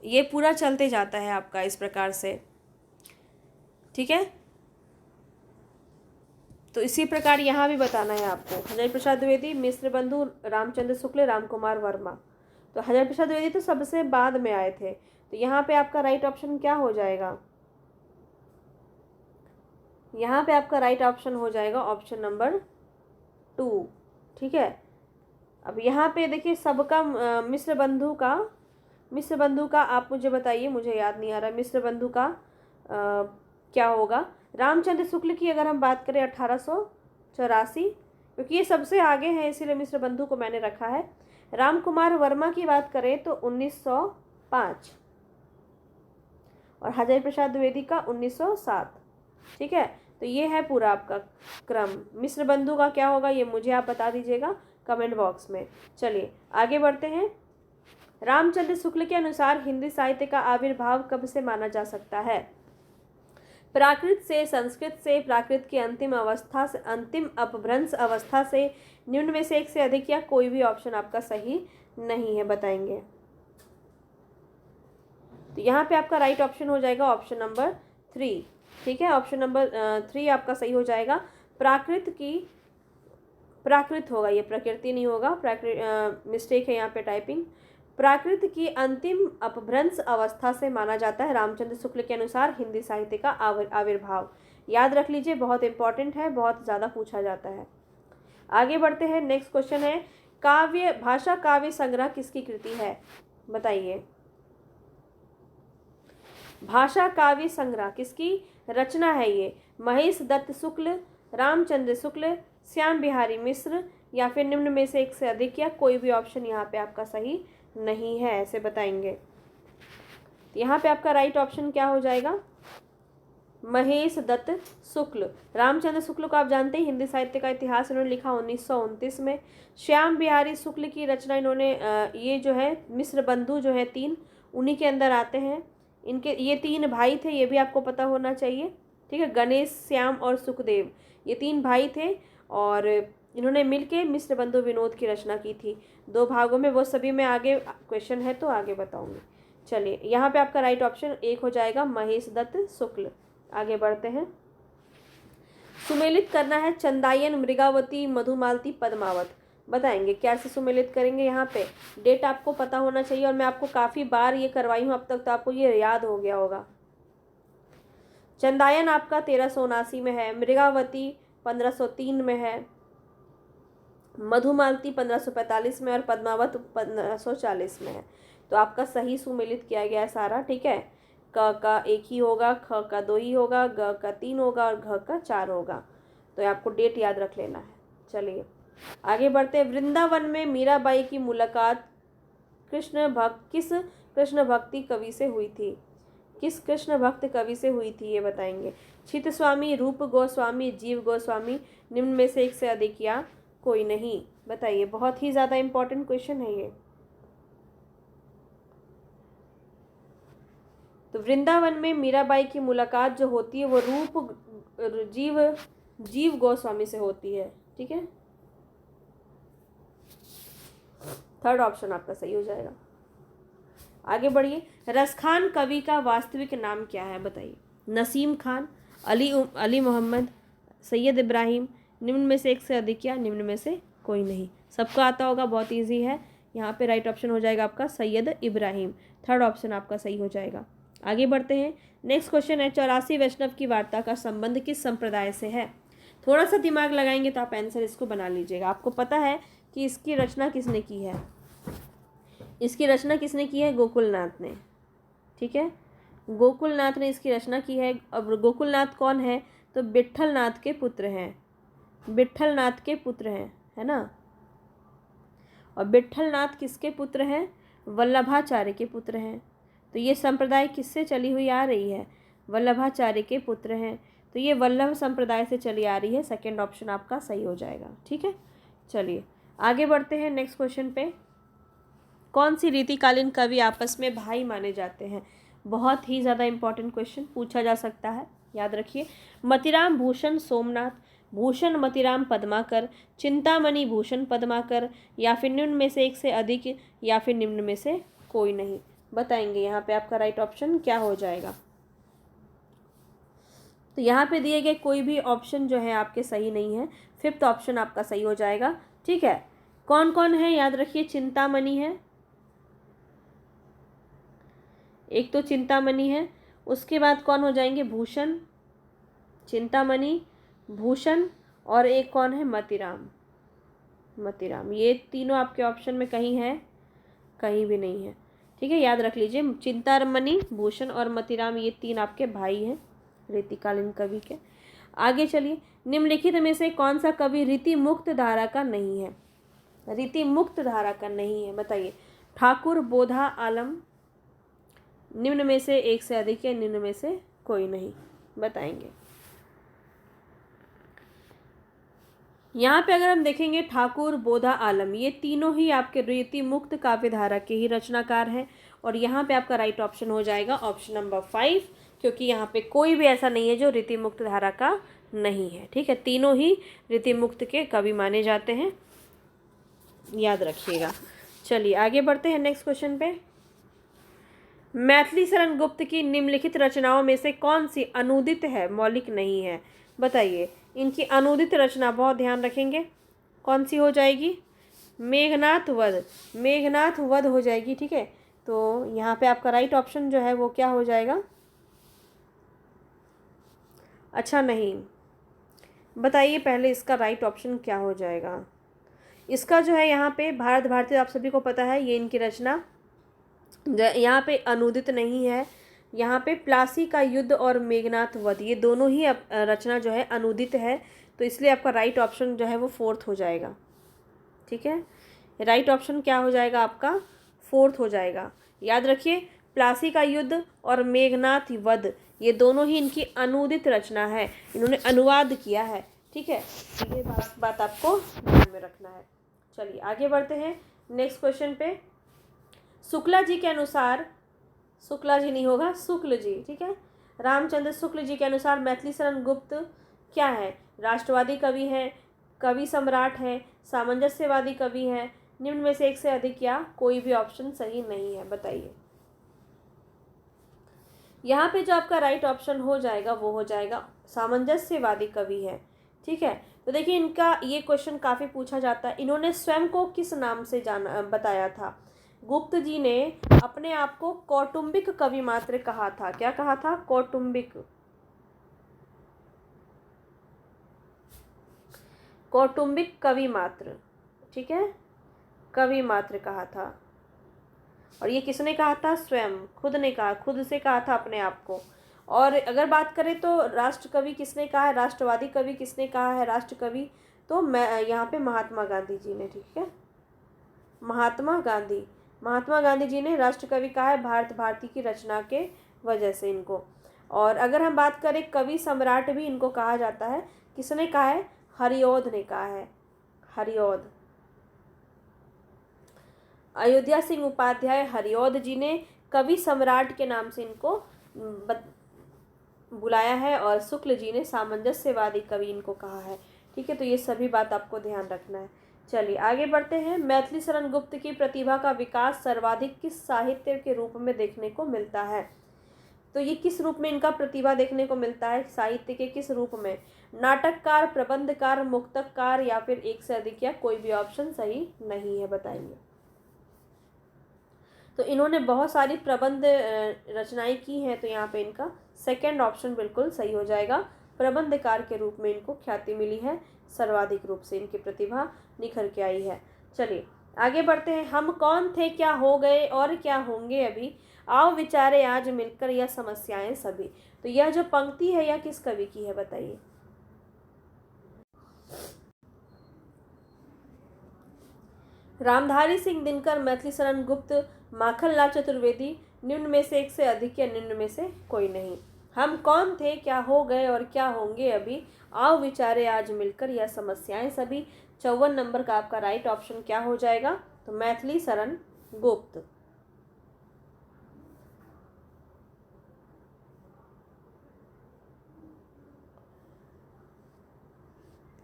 ये पूरा चलते जाता है आपका इस प्रकार से, ठीक है। तो इसी प्रकार यहाँ भी बताना है आपको, हजारी प्रसाद द्विवेदी, मिश्र बंधु, रामचंद्र शुक्ल, रामकुमार वर्मा। तो हजारी प्रसाद द्विवेदी तो सबसे बाद में आए थे, तो यहाँ पे आपका राइट ऑप्शन क्या हो जाएगा, यहाँ पे आपका राइट ऑप्शन हो जाएगा ऑप्शन नंबर 2, ठीक है। अब यहाँ पे देखिए सबका मिश्र बंधु का आप मुझे बताइए, मुझे याद नहीं आ रहा मिश्र बंधु का क्या होगा। रामचंद्र शुक्ल की अगर हम बात करें 1884, क्योंकि ये सबसे आगे हैं इसीलिए मिश्र बंधु को मैंने रखा है। रामकुमार वर्मा की बात करें तो 1905 और हजारी प्रसाद द्विवेदी का 1907, ठीक है। तो ये है पूरा आपका क्रम। मिश्र बंधु का क्या होगा ये मुझे आप बता दीजिएगा कमेंट बॉक्स में। चलिए आगे बढ़ते हैं। रामचंद्र शुक्ल के अनुसार हिंदी साहित्य का आविर्भाव कब से माना जा सकता है। प्राकृत से, संस्कृत से, प्राकृत की अंतिम अवस्था से, अंतिम अपभ्रंश अवस्था से, निम्न में से एक से अधिक, या कोई भी ऑप्शन आपका सही नहीं है, बताएंगे। तो यहाँ पे आपका राइट ऑप्शन हो जाएगा ऑप्शन नंबर 3, ठीक है। ऑप्शन नंबर 3 आपका सही हो जाएगा। प्राकृत होगा, ये प्रकृति नहीं होगा, मिस्टेक है यहाँ पे टाइपिंग। प्राकृत की अंतिम अपभ्रंश अवस्था से माना जाता है रामचंद्र शुक्ल के अनुसार हिंदी साहित्य का आविर्भाव। याद रख लीजिए, बहुत इंपॉर्टेंट है, बहुत ज़्यादा पूछा जाता है। आगे बढ़ते हैं। नेक्स्ट क्वेश्चन है, भाषा काव्य संग्रह किसकी कृति है, बताइए। भाषा काव्य संग्रह किसकी रचना है ये। महेश दत्त शुक्ल, रामचंद्र शुक्ल, श्याम बिहारी मिश्र, या फिर निम्न में से एक से अधिक, या कोई भी ऑप्शन यहाँ पे आपका सही नहीं है, ऐसे बताएंगे। तो यहाँ पे आपका राइट ऑप्शन क्या हो जाएगा, महेश दत्त शुक्ल। रामचंद्र शुक्ल को आप जानते हैं, हिंदी साहित्य का इतिहास इन्होंने लिखा 1929 में। श्याम बिहारी शुक्ल की रचना इन्होंने ये जो है मिश्र बंधु जो है 3, उन्हीं के अंदर आते हैं। इनके ये 3 भाई थे, ये भी आपको पता होना चाहिए, ठीक है। गणेश, श्याम और सुखदेव, ये 3 भाई थे और इन्होंने मिलके मिश्र बंधु विनोद की रचना की थी 2 भागों में। वो सभी में आगे क्वेश्चन है तो आगे बताऊंगी। चलिए यहाँ पे आपका राइट ऑप्शन 1 हो जाएगा, महेश दत्त शुक्ल। आगे बढ़ते हैं। सुमेलित करना है चंदायन, मृगावती, मधुमालती, पद्मावत, बताएंगे कैसे सुमेलित करेंगे। यहाँ पे डेट आपको पता होना चाहिए और मैं आपको काफ़ी बार ये करवाई हूँ अब तक, तो आपको ये याद हो गया होगा। चंदायन आपका 1379 में है, मृगावती 1503 में है, मधुमालती 1545 में और पद्मावत 1540 में है। तो आपका सही सुमेलित किया गया है सारा, ठीक है। क का 1 ही होगा, ख का 2 ही होगा, ग का 3 होगा और घ का 4 होगा। तो आपको डेट याद रख लेना है। चलिए आगे बढ़ते हैं। वृंदावन में मीराबाई की मुलाकात किस कृष्ण भक्ति कवि से हुई थी। किस कृष्ण भक्त कवि से हुई थी ये बताएंगे। चित स्वामी, रूप गोस्वामी, जीव गोस्वामी, निम्न में से एक से अधिक, या कोई नहीं, बताइए। बहुत ही ज़्यादा इंपॉर्टेंट क्वेश्चन है ये। तो वृंदावन में मीराबाई की मुलाकात जो होती है वो रूप जीव गोस्वामी से होती है, ठीक है। 3rd ऑप्शन आपका सही हो जाएगा। आगे बढ़िए। रसखान कवि का वास्तविक नाम क्या है, बताइए। नसीम खान, अली मोहम्मद, सैयद इब्राहिम, निम्न में से एक से अधिक, या निम्न में से कोई नहीं। सबको आता होगा, बहुत इजी है। यहाँ पे राइट ऑप्शन हो जाएगा आपका सैयद इब्राहिम। 3rd ऑप्शन आपका सही हो जाएगा। आगे बढ़ते हैं। नेक्स्ट क्वेश्चन है, 84 वैष्णव की वार्ता का संबंध किस संप्रदाय से है। थोड़ा सा दिमाग लगाएंगे तो आप आंसर इसको बना लीजिएगा। आपको पता है कि इसकी रचना किसने की है। इसकी रचना किसने की है, गोकुलनाथ ने, ठीक है। गोकुलनाथ ने इसकी रचना की है। अब गोकुलनाथ कौन है, तो विट्ठलनाथ के पुत्र हैं, विट्ठलनाथ के पुत्र हैं, है ना। और विट्ठलनाथ किसके पुत्र हैं, वल्लभाचार्य के पुत्र हैं। तो ये संप्रदाय किससे चली हुई आ रही है? वल्लभाचार्य के पुत्र हैं। तो ये वल्लभ संप्रदाय से चली आ रही है। सेकंड ऑप्शन आपका सही हो जाएगा। ठीक है, चलिए आगे बढ़ते हैं नेक्स्ट क्वेश्चन पे। कौन सी रीतिकालीन कवि आपस में भाई माने जाते हैं? बहुत ही ज़्यादा इंपॉर्टेंट क्वेश्चन पूछा जा सकता है, याद रखिए। मतिराम भूषण सोमनाथ, भूषण मतिराम पद्माकर, चिंतामणि भूषण पद्माकर, या फिर निम्न में से एक से अधिक, या फिर निम्न में से कोई नहीं। बताएंगे यहाँ पे आपका राइट ऑप्शन क्या हो जाएगा। तो यहाँ पे दिए गए कोई भी ऑप्शन जो है आपके सही नहीं है। फिफ्थ ऑप्शन आपका सही हो जाएगा। ठीक है, कौन कौन है याद रखिए। चिंतामणि है, एक तो चिंतामणि है, उसके बाद कौन हो जाएंगे? भूषण, चिंतामणि, भूषण, और एक कौन है? मतिराम। मतिराम, ये तीनों आपके ऑप्शन में कहीं है? कहीं भी नहीं है। ठीक है, याद रख लीजिए, चिंतामणि, भूषण और मतिराम ये तीन आपके भाई हैं रीतिकालीन कवि के। आगे चलिए, निम्नलिखित में से कौन सा कवि रीति मुक्त धारा का नहीं है? रीति मुक्त धारा का नहीं है, बताइए। ठाकुर, बोधा, आलम, निम्न में से एक से अधिक है, निम्न में से कोई नहीं। बताएंगे। यहाँ पे अगर हम देखेंगे ठाकुर, बोधा, आलम ये तीनों ही आपके रीति मुक्त काव्य धारा के ही रचनाकार हैं। और यहाँ पे आपका राइट ऑप्शन हो जाएगा ऑप्शन नंबर 5, क्योंकि यहाँ पे कोई भी ऐसा नहीं है जो रीति मुक्त धारा का नहीं है। ठीक है, तीनों ही रीति मुक्त के कवि माने जाते हैं, याद रखिएगा। चलिए आगे बढ़ते हैं नेक्स्ट क्वेश्चन पे। मैथिली शरण गुप्त की निम्नलिखित रचनाओं में से कौन सी अनूदित है, मौलिक नहीं है? बताइए। इनकी अनूदित रचना बहुत ध्यान रखेंगे, कौन सी हो जाएगी? मेघनाथ वध, मेघनाथ वध हो जाएगी। ठीक है, तो यहाँ पे आपका राइट ऑप्शन जो है वो क्या हो जाएगा? अच्छा नहीं, बताइए पहले इसका राइट ऑप्शन क्या हो जाएगा। इसका जो है यहाँ पे भारत भारती, आप सभी को पता है ये इनकी रचना यहाँ पे अनूदित नहीं है। यहाँ पे प्लासी का युद्ध और मेघनाथ वध ये दोनों ही रचना जो है अनूदित है। तो इसलिए आपका राइट ऑप्शन जो है वो फोर्थ हो जाएगा। ठीक है, राइट ऑप्शन क्या हो जाएगा आपका? फोर्थ हो जाएगा। याद रखिए, प्लासी का युद्ध और मेघनाथ वध ये दोनों ही इनकी अनूदित रचना है, इन्होंने अनुवाद किया है। ठीक है, ये बात आपको ध्यान में रखना है। चलिए आगे बढ़ते हैं नेक्स्ट क्वेश्चन पे। शुक्ला जी के अनुसार, शुक्ला जी नहीं होगा, शुक्ल जी। ठीक है, रामचंद्र शुक्ल जी के अनुसार मैथिली शरण गुप्त क्या है? राष्ट्रवादी कवि हैं, कवि सम्राट हैं, सामंजस्यवादी कवि हैं, निम्न में से एक से अधिक, या कोई भी ऑप्शन सही नहीं है। बताइए। यहाँ पे जो आपका राइट ऑप्शन हो जाएगा वो हो जाएगा सामंजस्यवादी कवि है। ठीक है, तो देखिए इनका ये क्वेश्चन काफ़ी पूछा जाता है। इन्होंने स्वयं को किस नाम से जाना बताया था? गुप्त जी ने अपने आप को कौटुंबिक कवि मात्र कहा था। क्या कहा था? कौटुंबिक, कौटुंबिक कवि मात्र। ठीक है, कवि मात्र कहा था। और ये किसने कहा था? स्वयं, खुद ने कहा, खुद से कहा था अपने आप को। और अगर बात करें तो राष्ट्र कवि किसने कहा है, राष्ट्रवादी कवि किसने कहा है, राष्ट्र कवि? तो मैं यहाँ पे महात्मा गांधी जी ने। ठीक है, महात्मा गांधी जी ने राष्ट्र कवि कहा है भारत भारती की रचना के वजह से इनको। और अगर हम बात करें कवि सम्राट भी इनको कहा जाता है, किसने कहा है? हरिऔध ने कहा है, हरिऔध। अयोध्या सिंह उपाध्याय हरिऔध जी ने कवि सम्राट के नाम से इनको बुलाया है, और शुक्ल जी ने सामंजस्यवादी कवि इनको कहा है। ठीक है, तो ये सभी बात आपको ध्यान रखना है। चलिए आगे बढ़ते हैं। मैथिली शरण गुप्त की प्रतिभा का विकास सर्वाधिक किस साहित्य के रूप में देखने को मिलता है? तो ये किस रूप में इनका प्रतिभा देखने को मिलता है? साहित्य के किस रूप में? नाटककार, प्रबंधकार, मुक्तककार, या फिर एक से अधिक, या कोई भी ऑप्शन सही नहीं है। बताइए। तो इन्होंने बहुत सारी प्रबंध रचनाएं की हैं, तो यहाँ पे इनका सेकंड ऑप्शन बिल्कुल सही हो जाएगा। प्रबंधकार के रूप में इनको ख्याति मिली है, सर्वाधिक रूप से इनकी प्रतिभा निखर के आई है। चलिए आगे बढ़ते हैं। हम कौन थे, क्या हो गए और क्या होंगे अभी, आओ विचारे आज मिलकर, यह समस्याएं सभी। तो यह जो पंक्ति है यह किस कवि की है? बताइए। रामधारी सिंह दिनकर, मैथिली शरण गुप्त, माखनलाल चतुर्वेदी, निम्न में से एक से अधिक या निम्न में से कोई नहीं। हम कौन थे, क्या हो गए और क्या होंगे अभी, आओ विचारे आज मिलकर, यह समस्याएं सभी। 54 नंबर का आपका राइट ऑप्शन क्या हो जाएगा, तो मैथिली शरण गुप्त।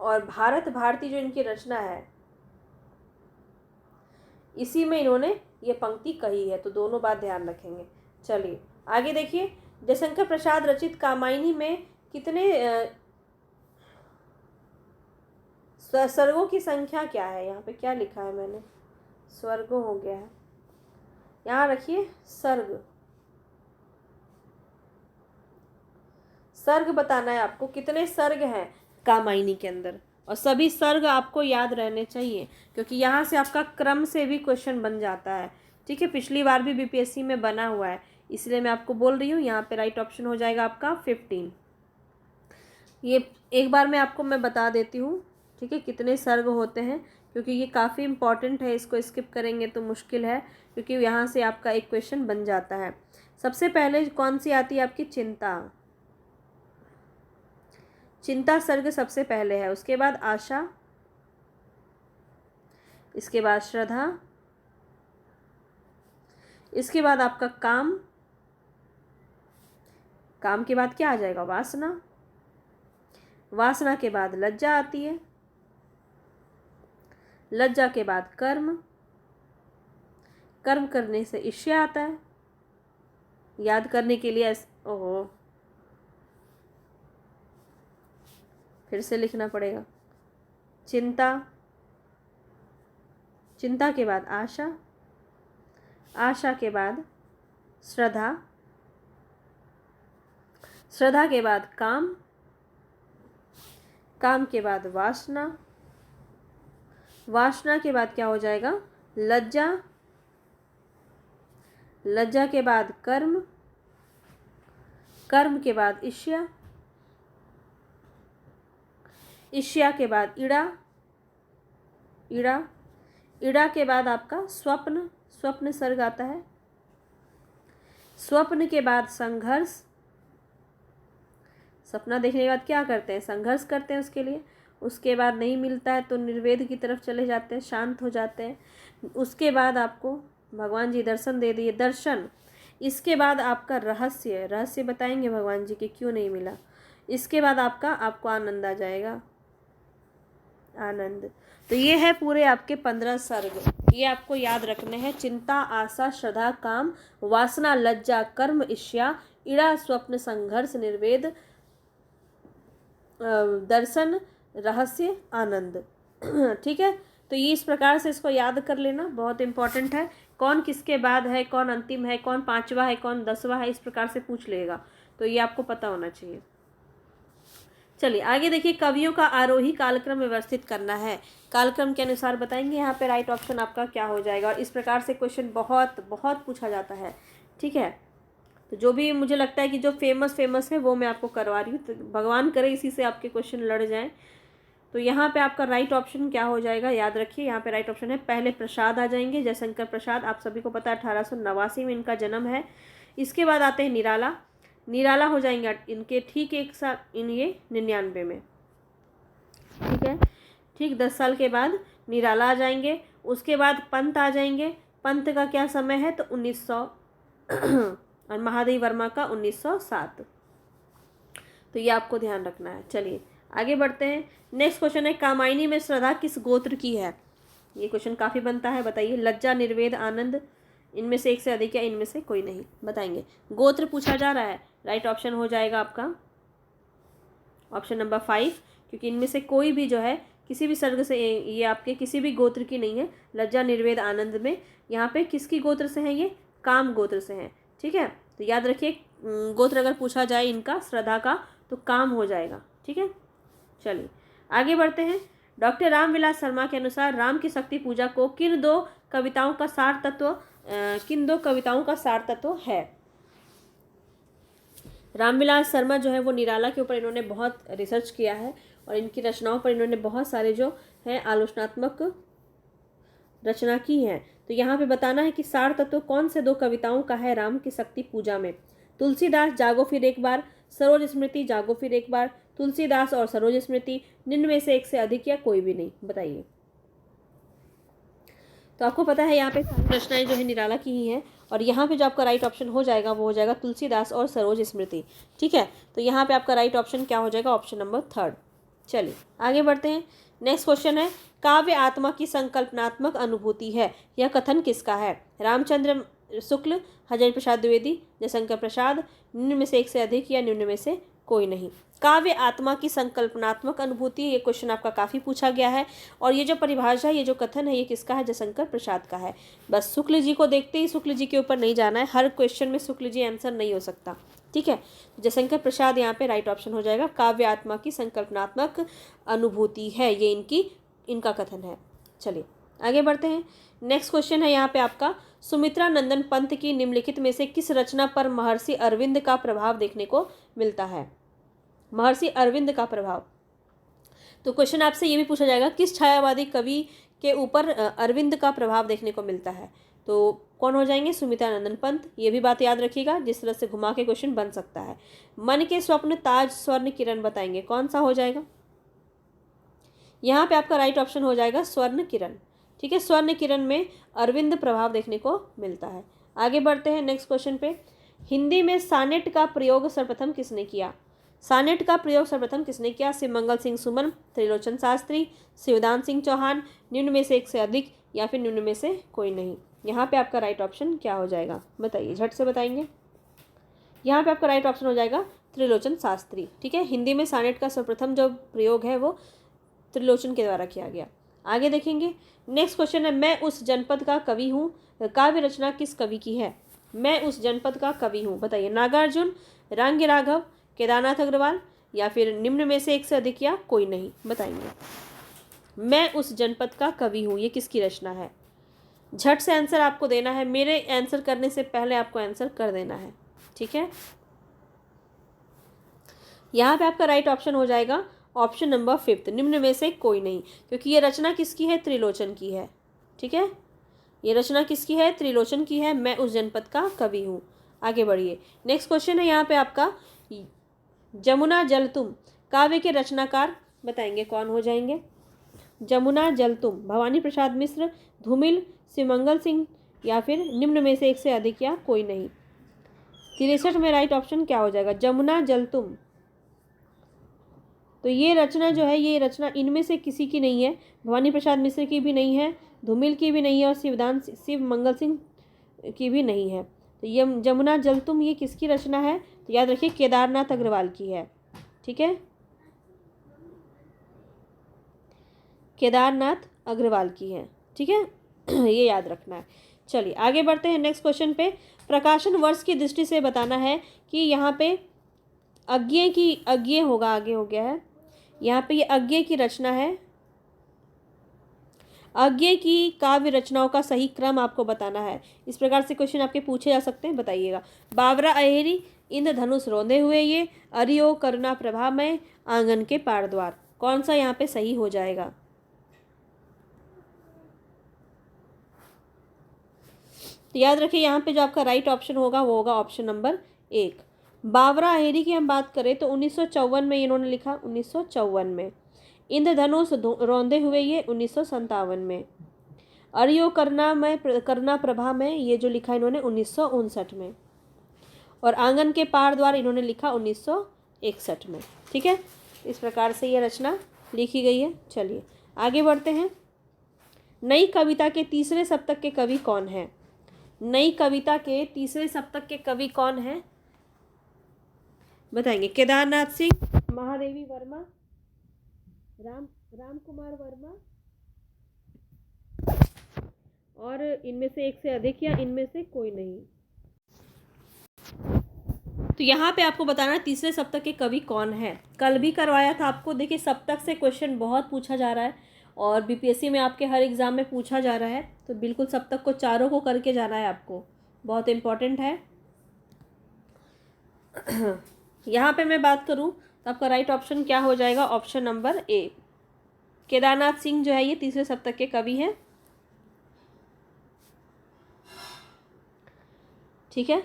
और भारत भारती जो इनकी रचना है, इसी में इन्होंने ये पंक्ति कही है, तो दोनों बात ध्यान रखेंगे। चलिए आगे देखिए, जयशंकर प्रसाद रचित कामायनी में कितने सर्गों की संख्या क्या है। यहाँ पे क्या लिखा है मैंने, स्वर्गों हो गया है, यहाँ रखिए सर्ग। सर्ग बताना है आपको, कितने सर्ग हैं कामायनी के अंदर, और सभी सर्ग आपको याद रहने चाहिए, क्योंकि यहाँ से आपका क्रम से भी क्वेश्चन बन जाता है। ठीक है, पिछली बार भी बीपीएससी में बना हुआ है, इसलिए मैं आपको बोल रही हूँ। यहाँ पे राइट ऑप्शन हो जाएगा आपका 15। ये एक बार मैं आपको बता देती हूँ, ठीक है, कितने सर्ग होते हैं, क्योंकि ये काफ़ी इंपॉर्टेंट है, इसको स्किप करेंगे तो मुश्किल है, क्योंकि यहाँ से आपका एक क्वेश्चन बन जाता है। सबसे पहले कौन सी आती है आपकी, चिंता। चिंता सर्ग सबसे पहले है, उसके बाद आशा, इसके बाद श्रद्धा, इसके बाद आपका काम, काम के बाद क्या आ जाएगा, वासना, वासना के बाद लज्जा आती है, लज्जा के बाद कर्म, कर्म करने से ईर्ष्या आता है। याद करने के लिए ओहो, फिर से लिखना पड़ेगा, चिंता, चिंता के बाद आशा, आशा के बाद श्रद्धा, श्रद्धा के बाद काम, काम के बाद वासना, वासना के बाद क्या हो जाएगा, लज्जा, लज्जा के बाद कर्म, कर्म के बाद ईर्ष्या, ईर्ष्या के बाद ईड़ा, ईड़ा, ईड़ा के बाद आपका स्वप्न, स्वप्न सर्ग आता है, स्वप्न के बाद संघर्ष, सपना देखने के बाद क्या करते हैं, संघर्ष करते हैं उसके लिए, उसके बाद नहीं मिलता है तो निर्वेद की तरफ चले जाते हैं, शांत हो जाते हैं। उसके बाद आपको भगवान जी दर्शन दे दिए, दर्शन। इसके बाद आपका रहस्य, रहस्य बताएंगे भगवान जी के क्यों नहीं मिला। इसके बाद आपको आनंद आ जाएगा, आनंद। तो ये है पूरे आपके 15 सर्ग, ये आपको याद रखने हैं। चिंता, आशा, श्रद्धा, काम, वासना, लज्जा, कर्म, ईर्ष्या, ईड़ा, स्वप्न, संघर्ष, निर्वेद, दर्शन, रहस्य, आनंद। ठीक है, तो ये इस प्रकार से इसको याद कर लेना, बहुत इंपॉर्टेंट है। कौन किसके बाद है, कौन अंतिम है, कौन 5वां है, कौन 10वां है, इस प्रकार से पूछ लेगा, तो ये आपको पता होना चाहिए। चलिए आगे देखिए, कवियों का आरोही कालक्रम व्यवस्थित करना है, कालक्रम के अनुसार बताएंगे। यहाँ पे राइट ऑप्शन आपका क्या हो जाएगा, और इस प्रकार से क्वेश्चन बहुत बहुत पूछा जाता है। ठीक है, तो जो भी मुझे लगता है कि जो फेमस है वो मैं आपको करवा रही हूँ, तो भगवान करे इसी से आपके क्वेश्चन लड़ जाएं। तो यहाँ पे आपका राइट ऑप्शन क्या हो जाएगा, याद रखिए, यहाँ पे राइट ऑप्शन है पहले प्रसाद आ जाएंगे, जयशंकर प्रसाद, आप सभी को पता है 1889 में इनका जन्म है। इसके बाद आते हैं निराला, निराला हो जाएंगे इनके ठीक 1 साल, ये 99 में। ठीक है, ठीक 10 साल के बाद निराला आ जाएंगे। उसके बाद पंत आ जाएंगे, पंत का क्या समय है, तो 1900 और महादेव वर्मा का 1907। तो ये आपको ध्यान रखना है। चलिए आगे बढ़ते हैं। नेक्स्ट क्वेश्चन है, कामायनी में श्रद्धा किस गोत्र की है। ये क्वेश्चन काफ़ी बनता है, बताइए। लज्जा, निर्वेद, आनंद, इनमें से एक से अधिक या इनमें से कोई नहीं, बताएंगे। गोत्र पूछा जा रहा है, राइट ऑप्शन हो जाएगा आपका ऑप्शन नंबर 5, क्योंकि इनमें से कोई भी जो है किसी भी सर्ग से, ये आपके किसी भी गोत्र की नहीं है। लज्जा, निर्वेद, आनंद में यहाँ पे किसकी गोत्र से हैं, ये काम गोत्र से हैं। ठीक है, तो याद रखिए, गोत्र अगर पूछा जाए इनका श्रद्धा का तो काम हो जाएगा। ठीक है, चलिए आगे बढ़ते हैं। डॉक्टर रामविलास शर्मा के अनुसार राम की शक्ति पूजा को किन दो कविताओं का सार तत्व है। रामविलास शर्मा जो है वो निराला के ऊपर इन्होंने बहुत रिसर्च किया है, और इनकी रचनाओं पर इन्होंने बहुत सारे जो है आलोचनात्मक रचना की है। तो यहाँ पे बताना है कि सार तत्व कौन से 2 कविताओं का है राम की शक्ति पूजा में। तुलसीदास जागो फिर एक बार, सरोज स्मृति जागो फिर एक बार, तुलसीदास और सरोज स्मृति, निम्न में से एक से अधिक या कोई भी नहीं, बताइए। तो आपको पता है यहाँ पे सारी रचनाएं जो है निराला की ही हैं, और यहाँ पे जो आपका राइट ऑप्शन हो जाएगा वो हो जाएगा तुलसीदास और सरोज स्मृति। ठीक है, तो यहाँ पे आपका राइट ऑप्शन क्या हो जाएगा, ऑप्शन नंबर 3। चलिए आगे बढ़ते हैं। नेक्स्ट क्वेश्चन है, काव्य आत्मा की संकल्पनात्मक अनुभूति है, यह कथन किसका है? रामचंद्र शुक्ल, हरिहर प्रसाद द्विवेदी, जयशंकर प्रसाद, निम्न में से एक से अधिक या निम्न में से कोई नहीं। काव्य आत्मा की संकल्पनात्मक अनुभूति, ये क्वेश्चन आपका काफ़ी पूछा गया है, और ये जो परिभाषा, ये जो कथन है, ये किसका है? जयशंकर प्रसाद का है। बस शुक्ल जी को देखते ही शुक्ल जी के ऊपर नहीं जाना है, हर क्वेश्चन में शुक्ल जी आंसर नहीं हो सकता। ठीक है, जयशंकर प्रसाद यहाँ पे राइट ऑप्शन हो जाएगा। काव्य आत्मा की संकल्पनात्मक अनुभूति है, ये इनका कथन है। चलिए आगे बढ़ते हैं। नेक्स्ट क्वेश्चन है यहाँ पे आपका, सुमित्रा नंदन पंत की निम्नलिखित में से किस रचना पर महर्षि अरविंद का प्रभाव देखने को मिलता है? महर्षि अरविंद का प्रभाव। तो क्वेश्चन आपसे ये भी पूछा जाएगा, किस छायावादी कवि के ऊपर अरविंद का प्रभाव देखने को मिलता है? तो कौन हो जाएंगे? सुमित्रा नंदन पंत। ये भी बात याद रखिएगा, जिस तरह से घुमा के क्वेश्चन बन सकता है। मन के स्वप्न ताज स्वर्ण किरण बताएंगे, कौन सा हो जाएगा? यहाँ पे आपका राइट ऑप्शन हो जाएगा स्वर्ण किरण। ठीक है, स्वर्ण किरण में अरविंद प्रभाव देखने को मिलता है। आगे बढ़ते हैं नेक्स्ट क्वेश्चन पे। हिंदी में सानेट का प्रयोग सर्वप्रथम किसने किया? सानेट का प्रयोग सर्वप्रथम किसने किया? शिवमंगल सिंह सुमन, त्रिलोचन शास्त्री, शिवदान सिंह चौहान, निम्न में से एक से अधिक या फिर निम्न में से कोई नहीं। यहाँ पे आपका राइट ऑप्शन क्या हो जाएगा, बताइए, झट से बताएंगे। यहाँ पे आपका राइट ऑप्शन हो जाएगा त्रिलोचन शास्त्री। ठीक है, हिंदी में सानेट का सर्वप्रथम जो प्रयोग है वो त्रिलोचन के द्वारा किया गया। आगे देखेंगे। नेक्स्ट क्वेश्चन है, मैं उस जनपद का कवि हूँ, काव्य रचना किस कवि की है? मैं उस जनपद का कवि हूँ, बताइए। नागार्जुन, रांगी राघव, केदारनाथ अग्रवाल या फिर निम्न में से एक से अधिक या कोई नहीं, बताएंगे। मैं उस जनपद का कवि हूँ, ये किसकी रचना है? झट से आंसर आपको देना है, मेरे आंसर करने से पहले आपको आंसर कर देना है। ठीक है, यहाँ पे आपका राइट ऑप्शन हो जाएगा ऑप्शन नंबर 5, निम्न में से कोई नहीं, क्योंकि ये रचना किसकी है? त्रिलोचन की है। ठीक है, ये रचना किसकी है? त्रिलोचन की है। मैं उस जनपद का कवि हूँ। आगे बढ़िए। नेक्स्ट क्वेश्चन है यहाँ पे आपका, जमुना जल तुम काव्य के रचनाकार बताएंगे, कौन हो जाएंगे? जमुना जल तुम, भवानी प्रसाद मिश्र, धूमिल, शिवमंगल सिंह या फिर निम्न में से एक से अधिक या कोई नहीं। 63 में राइट ऑप्शन क्या हो जाएगा? जमुना जल तुम। तो ये रचना जो है, ये रचना इनमें से किसी की नहीं है, भवानी प्रसाद मिश्र की भी नहीं है, धूमिल की भी नहीं है, और शिवमंगल सिंह की भी नहीं है। तो ये जमुना जल तुम ये किसकी रचना है? तो याद रखिए केदारनाथ अग्रवाल की है। ठीक है, केदारनाथ अग्रवाल की है। ठीक है ये याद रखना है। चलिए आगे बढ़ते हैं नेक्स्ट क्वेश्चन पे। प्रकाशन वर्ष की दृष्टि से बताना है कि यहाँ पे अज्ञेय होगा, आगे हो गया है। यहाँ पे ये अज्ञेय की रचना है। अज्ञेय की काव्य रचनाओं का सही क्रम आपको बताना है। इस प्रकार से क्वेश्चन आपके पूछे जा सकते हैं, बताइएगा। बावरा अहेरी, इंद्रधनुष रोंदे हुए, ये अरियो करुणा प्रभा में, आंगन के पार द्वार, कौन सा यहाँ पे सही हो जाएगा? तो याद रखिए यहाँ पे जो आपका राइट ऑप्शन होगा वो होगा ऑप्शन नंबर 1। बावरा अहेरी की हम बात करें तो 1954 में इन्होंने लिखा, 1954 में। इंद्रधनुष रौंदे हुए ये 1957 में। अरियो करना प्रभा में ये जो लिखा इन्होंने 1959 में। और आंगन के पार द्वार इन्होंने लिखा 1961 में। ठीक है, इस प्रकार से ये रचना लिखी गई है। चलिए आगे बढ़ते हैं। नई कविता के तीसरे सप्तक के कवि कौन है? नई कविता के तीसरे सप्तक के कवि कौन है बताएंगे। केदारनाथ सिंह, महादेवी वर्मा, राम कुमार वर्मा, और इनमें से एक से अधिक या इनमें से कोई नहीं। तो यहाँ पे आपको बताना है तीसरे सप्तक के कवि कौन है। कल भी करवाया था आपको। देखिए सप्तक से क्वेश्चन बहुत पूछा जा रहा है और बीपीएससी में आपके हर एग्ज़ाम में पूछा जा रहा है, तो बिल्कुल सप्तक को चारों को करके जाना है आपको, बहुत इम्पोर्टेंट है। यहाँ पे मैं बात करूँ तो आपका राइट ऑप्शन क्या हो जाएगा? Option number 1। केदारनाथ सिंह जो है ये तीसरे सप्तक के कवि हैं। ठीक है।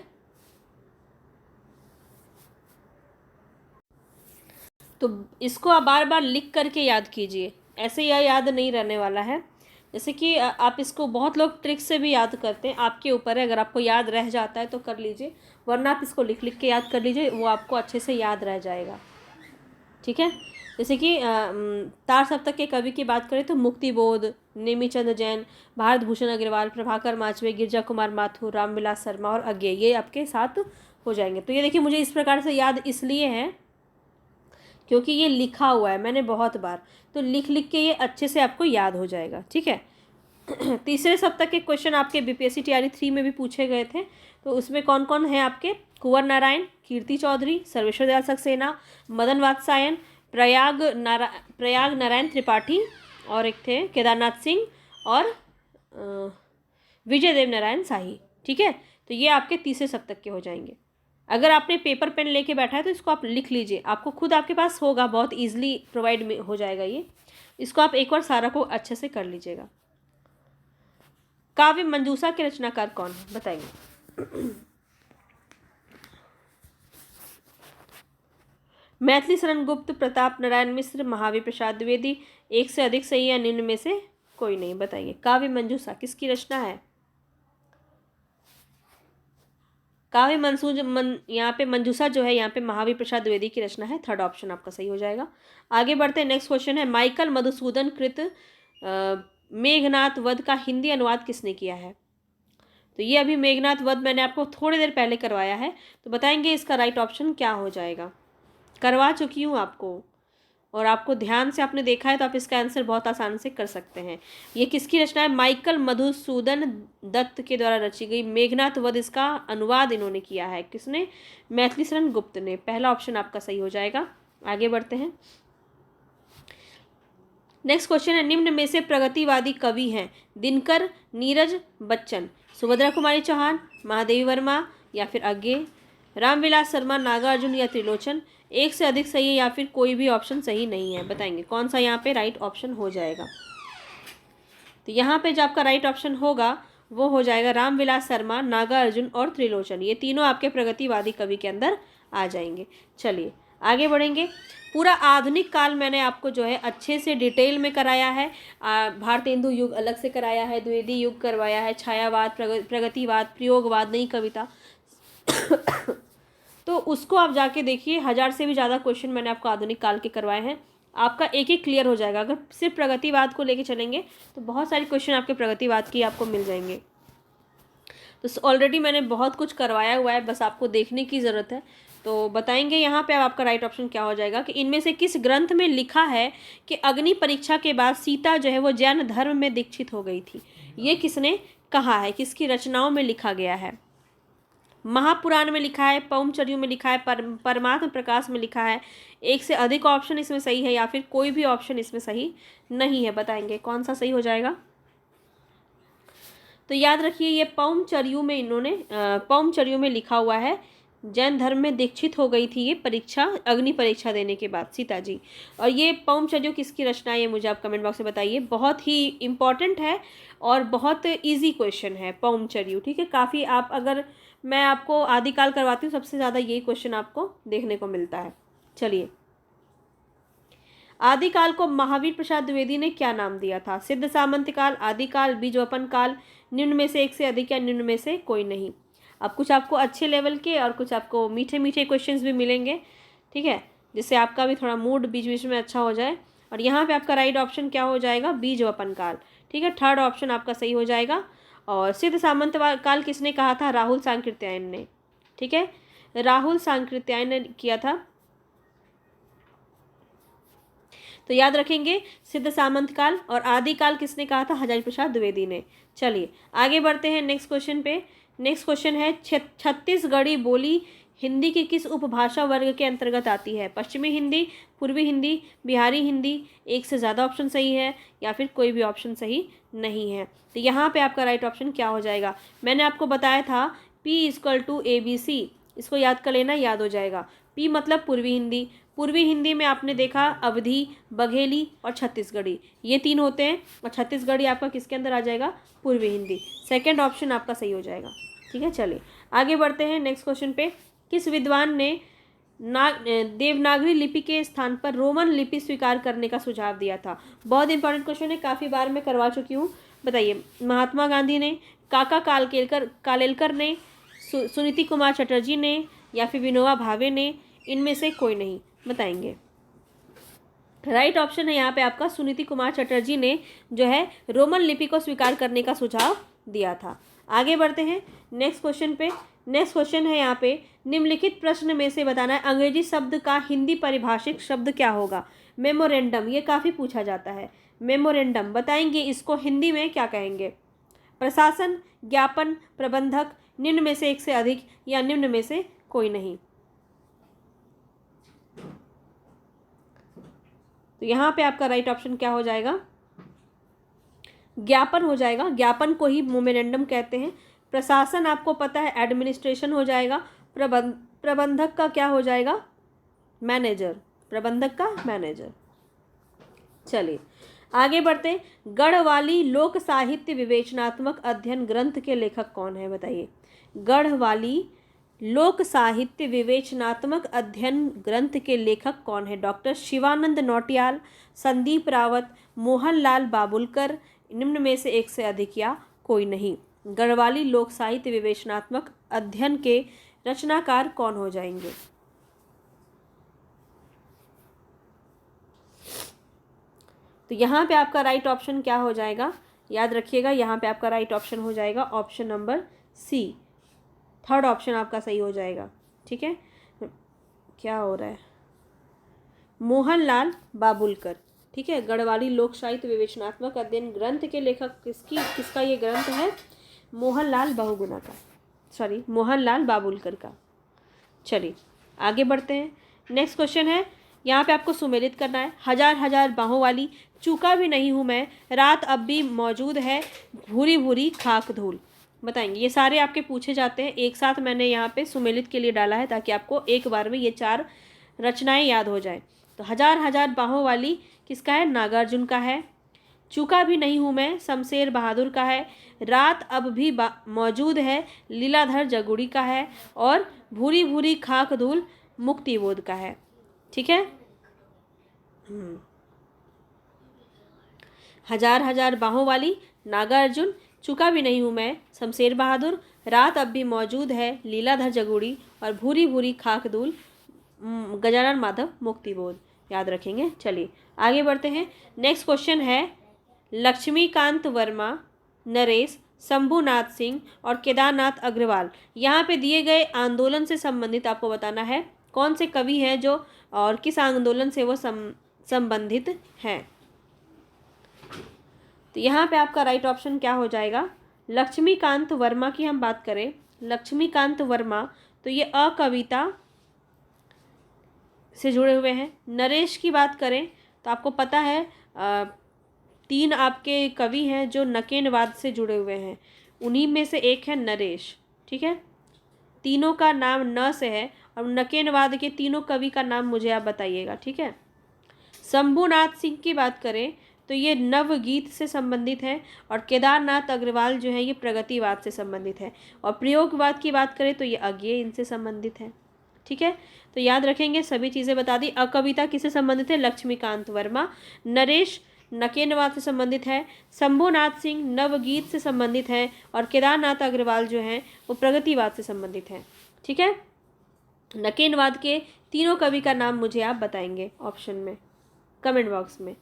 तो इसको आप बार बार लिख करके याद कीजिए, ऐसे यह याद नहीं रहने वाला है। जैसे कि आप इसको बहुत लोग ट्रिक से भी याद करते हैं, आपके ऊपर है, अगर आपको याद रह जाता है तो कर लीजिए, वरना आप इसको लिख लिख के याद कर लीजिए, वो आपको अच्छे से याद रह जाएगा। ठीक है। जैसे कि तार सप्तक के कवि की बात करें तो मुक्तिबोध, नेमीचंद जैन, भारत भूषण अग्रवाल, प्रभाकर माचवे, गिरजा कुमार माथुर, रामविलास शर्मा और अज्ञे, ये आपके साथ हो जाएंगे। तो ये देखिए मुझे इस प्रकार से याद इसलिए है क्योंकि ये लिखा हुआ है मैंने बहुत बार, तो लिख लिख के ये अच्छे से आपको याद हो जाएगा। ठीक है। तीसरे सप्तक के क्वेश्चन आपके बीपीएससी टीआरई 3 में भी पूछे गए थे, तो उसमें कौन कौन है आपके, कुंवर नारायण, कीर्ति चौधरी, सर्वेश्वर दयाल सक्सेना, मदन वात्सायन, प्रयाग नारायण त्रिपाठी, और एक थे केदारनाथ सिंह और विजय देव नारायण शाही। ठीक है। तो ये आपके तीसरे सप्तक के हो जाएंगे। अगर आपने पेपर पेन लेके बैठा है तो इसको आप लिख लीजिए, आपको खुद आपके पास होगा, बहुत ईजिली प्रोवाइड हो जाएगा ये। इसको आप एक बार सारा को अच्छे से कर लीजिएगा। काव्य मंजूषा के रचनाकार कौन है बताइए। मैथिली शरण गुप्त, प्रताप नारायण मिश्र, महावीर प्रसाद द्विवेदी, एक से अधिक सही या निम्न में से कोई नहीं। बताइए काव्य मंजूषा किसकी रचना है। काव्य यहाँ पे मंजूषा जो है यहाँ पे महावीर प्रसाद द्विवेदी की रचना है। थर्ड ऑप्शन आपका सही हो जाएगा। आगे बढ़ते हैं, नेक्स्ट क्वेश्चन है, माइकल मधुसूदन कृत मेघनाथ वध का हिंदी अनुवाद किसने किया है। तो ये अभी मेघनाथ वध मैंने आपको थोड़ी देर पहले करवाया है, तो बताएंगे इसका राइट ऑप्शन क्या हो जाएगा। करवा चुकी हूँ आपको, और आपको ध्यान से आपने देखा है तो आप इसका आंसर बहुत आसान से कर सकते हैं। ये किसकी रचना है, माइकल मधुसूदन दत्त के द्वारा रची गई मेघनाथ वध, इसका अनुवाद इन्होंने किया है। किसने, मैथिली शरण गुप्त ने। पहला ऑप्शन आपका सही हो जाएगा। आगे बढ़ते हैं, नेक्स्ट क्वेश्चन है, निम्न में से प्रगतिवादी कवि हैं दिनकर, नीरज बच्चन, सुभद्रा कुमारी चौहान, महादेवी वर्मा या फिर अज्ञे, रामविलास शर्मा, नागार्जुन या त्रिलोचन। एक से अधिक सही है या फिर कोई भी ऑप्शन सही नहीं है। बताएंगे कौन सा यहाँ पे राइट ऑप्शन हो जाएगा। तो यहाँ पे जो आपका राइट ऑप्शन होगा वो हो जाएगा रामविलास शर्मा, नागार्जुन और त्रिलोचन। ये तीनों आपके प्रगतिवादी कवि के अंदर आ जाएंगे। चलिए आगे बढ़ेंगे। पूरा आधुनिक काल मैंने आपको जो है अच्छे से डिटेल में कराया है। भारतेंदु युग अलग से कराया है, द्विवेदी युग करवाया है, छायावाद, प्रगतिवाद, प्रयोगवाद, नई कविता तो उसको आप जाके देखिए। 1000 से भी ज़्यादा क्वेश्चन मैंने आपको आधुनिक काल के करवाए हैं। आपका एक एक क्लियर हो जाएगा। अगर सिर्फ प्रगतिवाद को लेके चलेंगे तो बहुत सारे क्वेश्चन आपके प्रगतिवाद की आपको मिल जाएंगे। तो ऑलरेडी मैंने बहुत कुछ करवाया हुआ है, बस आपको देखने की ज़रूरत है। तो बताएंगे यहाँ पे अब आपका राइट ऑप्शन क्या हो जाएगा कि इनमें से किस ग्रंथ में लिखा है कि अग्नि परीक्षा के बाद सीता जो है वो जैन धर्म में दीक्षित हो गई थी। ये किसने कहा है, किसकी रचनाओं में लिखा गया है। महापुराण में लिखा है, पौमचर्यु में लिखा है, परमात्म प्रकाश में लिखा है। एक से अधिक ऑप्शन इसमें सही है या फिर कोई भी ऑप्शन इसमें सही नहीं है। बताएंगे कौन सा सही हो जाएगा। तो याद रखिए ये पौमचर्यु में इन्होंने पौमचर्यु में लिखा हुआ है, जैन धर्म में दीक्षित हो गई थी ये परीक्षा, अग्नि परीक्षा देने के बाद सीता जी। और ये पौमचर्यु किसकी रचना है ये मुझे आप कमेंट बॉक्स में बताइए। बहुत ही इम्पॉर्टेंट है और बहुत इजी क्वेश्चन है पौमचर्यु। ठीक है, काफ़ी आप अगर मैं आपको आदिकाल करवाती हूँ सबसे ज़्यादा यही क्वेश्चन आपको देखने को मिलता है। चलिए, आदिकाल को महावीर प्रसाद द्विवेदी ने क्या नाम दिया था। सिद्ध सामंत काल, आदिकाल, बीजवपन काल, निम्न में से एक से अधिक या निम्न में से कोई नहीं। अब कुछ आपको अच्छे लेवल के और कुछ आपको मीठे मीठे क्वेश्चंस भी मिलेंगे। ठीक है, जिससे आपका भी थोड़ा मूड बीच बीच में अच्छा हो जाए। और यहाँ पे आपका राइट ऑप्शन क्या हो जाएगा, बीजवपन काल। ठीक है, थर्ड ऑप्शन आपका सही हो जाएगा। और सिद्ध सामंत काल किसने कहा था, राहुल सांकृत्यायन ने। ठीक है, राहुल सांकृत्यायन ने किया था। तो याद रखेंगे सिद्ध सामंत काल। और आदिकाल किसने कहा था, हजारी प्रसाद द्विवेदी ने। चलिए आगे बढ़ते हैं नेक्स्ट क्वेश्चन पे। नेक्स्ट क्वेश्चन है, छत्तीसगढ़ी बोली हिंदी की किस उपभाषा वर्ग के अंतर्गत आती है। पश्चिमी हिंदी, पूर्वी हिंदी, बिहारी हिंदी। एक से ज़्यादा ऑप्शन सही है या फिर कोई भी ऑप्शन सही नहीं है। तो यहाँ पे आपका राइट ऑप्शन क्या हो जाएगा। मैंने आपको बताया था P=ABC, इसको याद कर लेना, याद हो जाएगा। P मतलब पूर्वी हिंदी। पूर्वी हिंदी में आपने देखा अवधी, बघेली और छत्तीसगढ़ी, ये तीन होते हैं। और छत्तीसगढ़ी आपका किसके अंदर आ जाएगा, पूर्वी हिंदी। सेकंड ऑप्शन आपका सही हो जाएगा। ठीक है, चलिए आगे बढ़ते हैं नेक्स्ट क्वेश्चन पे। किस विद्वान ने देवनागरी लिपि के स्थान पर रोमन लिपि स्वीकार करने का सुझाव दिया था? बहुत इंपॉर्टेंट क्वेश्चन है, काफ़ी बार मैं करवा चुकी हूँ। बताइए, महात्मा गांधी ने, काका कालेलकर ने, सुनीति कुमार चटर्जी ने, या फिर विनोबा भावे ने? इनमें से कोई नहीं, बताएंगे। राइट ऑप्शन है यहाँ पे आपका सुनीति कुमार चटर्जी ने जो है रोमन लिपि को स्वीकार करने का सुझाव दिया था। आगे बढ़ते हैं नेक्स्ट क्वेश्चन पे। नेक्स्ट क्वेश्चन है यहाँ पे, निम्नलिखित प्रश्न में से बताना है अंग्रेजी शब्द का हिंदी परिभाषित शब्द क्या होगा? मेमोरेंडम, ये काफ़ी पूछा जाता है। मेमोरेंडम बताएंगे, इसको हिंदी में क्या कहेंगे? प्रशासन, ज्ञापन, प्रबंधक, निम्न में से एक से अधिक, या निम्न में से कोई नहीं? तो यहाँ पे आपका राइट ऑप्शन क्या हो जाएगा? ज्ञापन हो जाएगा। ज्ञापन को ही मेमोरेंडम कहते हैं। प्रशासन आपको पता है एडमिनिस्ट्रेशन हो जाएगा। प्रबंधक का क्या हो जाएगा? मैनेजर। प्रबंधक का मैनेजर। चलिए आगे बढ़ते। गढ़वाली लोक साहित्य विवेचनात्मक अध्ययन ग्रंथ के लेखक कौन है? बताइए। गढ़वाली लोक साहित्य विवेचनात्मक अध्ययन ग्रंथ के लेखक कौन है? डॉक्टर शिवानंद नौटियाल, संदीप रावत, मोहनलाल बाबुलकर, निम्न में से एक से अधिक, या कोई नहीं? गढ़वाली लोक साहित्य विवेचनात्मक अध्ययन के रचनाकार कौन हो जाएंगे? तो यहाँ पे आपका राइट ऑप्शन क्या हो जाएगा? याद रखिएगा, यहाँ पे आपका राइट ऑप्शन हो जाएगा option number C. Third option आपका सही हो जाएगा। ठीक है, क्या हो रहा है? मोहनलाल बाबुलकर। ठीक है, गढ़वाली लोक साहित्य विवेचनात्मक अध्ययन ग्रंथ के लेखक किसका ये ग्रंथ है? मोहनलाल बहुगुणा का, सॉरी मोहनलाल बाबुलकर का। चलिए आगे बढ़ते हैं। नेक्स्ट क्वेश्चन है, यहाँ पे आपको सुमेलित करना है। हजार हजार बाहों वाली, चूका भी नहीं हूँ मैं, रात अब भी मौजूद है, भूरी भूरी खाक धूल। बताएंगे। ये सारे आपके पूछे जाते हैं, एक साथ मैंने यहाँ पे सुमेलित के लिए डाला है ताकि आपको एक बार में ये 4 रचनाएं याद हो जाए। तो हजार हजार बाहों वाली किसका है? नागार्जुन का है। चूका भी नहीं हूँ मैं शमशेर बहादुर का है। रात अब भी मौजूद है लीलाधर जगुड़ी का है। और भूरी भूरी खाक धूल मुक्तिबोध का है। ठीक है, हजार हजार बाहों वाली नागार्जुन, चूका भी नहीं हूँ मैं शमशेर बहादुर, रात अब भी मौजूद है लीलाधर जगुड़ी, और भूरी भूरी खाक धूल गजानन माधव मुक्तिबोध। याद रखेंगे। चलिए आगे बढ़ते हैं। नेक्स्ट क्वेश्चन है, लक्ष्मीकांत वर्मा, नरेश, शंभुनाथ सिंह और केदारनाथ अग्रवाल, यहाँ पे दिए गए आंदोलन से संबंधित आपको बताना है कौन से कवि हैं जो और किस आंदोलन से वो संबंधित हैं। तो यहाँ पे आपका राइट ऑप्शन क्या हो जाएगा? लक्ष्मीकांत वर्मा की हम बात करें, लक्ष्मीकांत वर्मा, तो ये अकविता से जुड़े हुए हैं। नरेश की बात करें तो आपको पता है 3 आपके कवि हैं जो नकेनवाद से जुड़े हुए हैं, उन्हीं में से एक है नरेश। ठीक है, तीनों का नाम न से है, और नकेनवाद के तीनों कवि का नाम मुझे आप बताइएगा। ठीक है, शंभुनाथ सिंह की बात करें तो ये नवगीत से संबंधित है, और केदारनाथ अग्रवाल जो है ये प्रगतिवाद से संबंधित है, और प्रयोगवाद की बात करें तो ये अज्ञेय इनसे संबंधित है। ठीक है, तो याद रखेंगे, सभी चीज़ें बता दी। अकविता किससे संबंधित है? लक्ष्मीकांत वर्मा। नरेश नकेनवाद से संबंधित है। शंभुनाथ सिंह नवगीत से संबंधित है, और केदारनाथ अग्रवाल जो हैं वो प्रगतिवाद से संबंधित हैं। ठीक है, नकेनवाद के तीनों कवि का नाम मुझे आप बताएंगे ऑप्शन में, कमेंट बॉक्स में।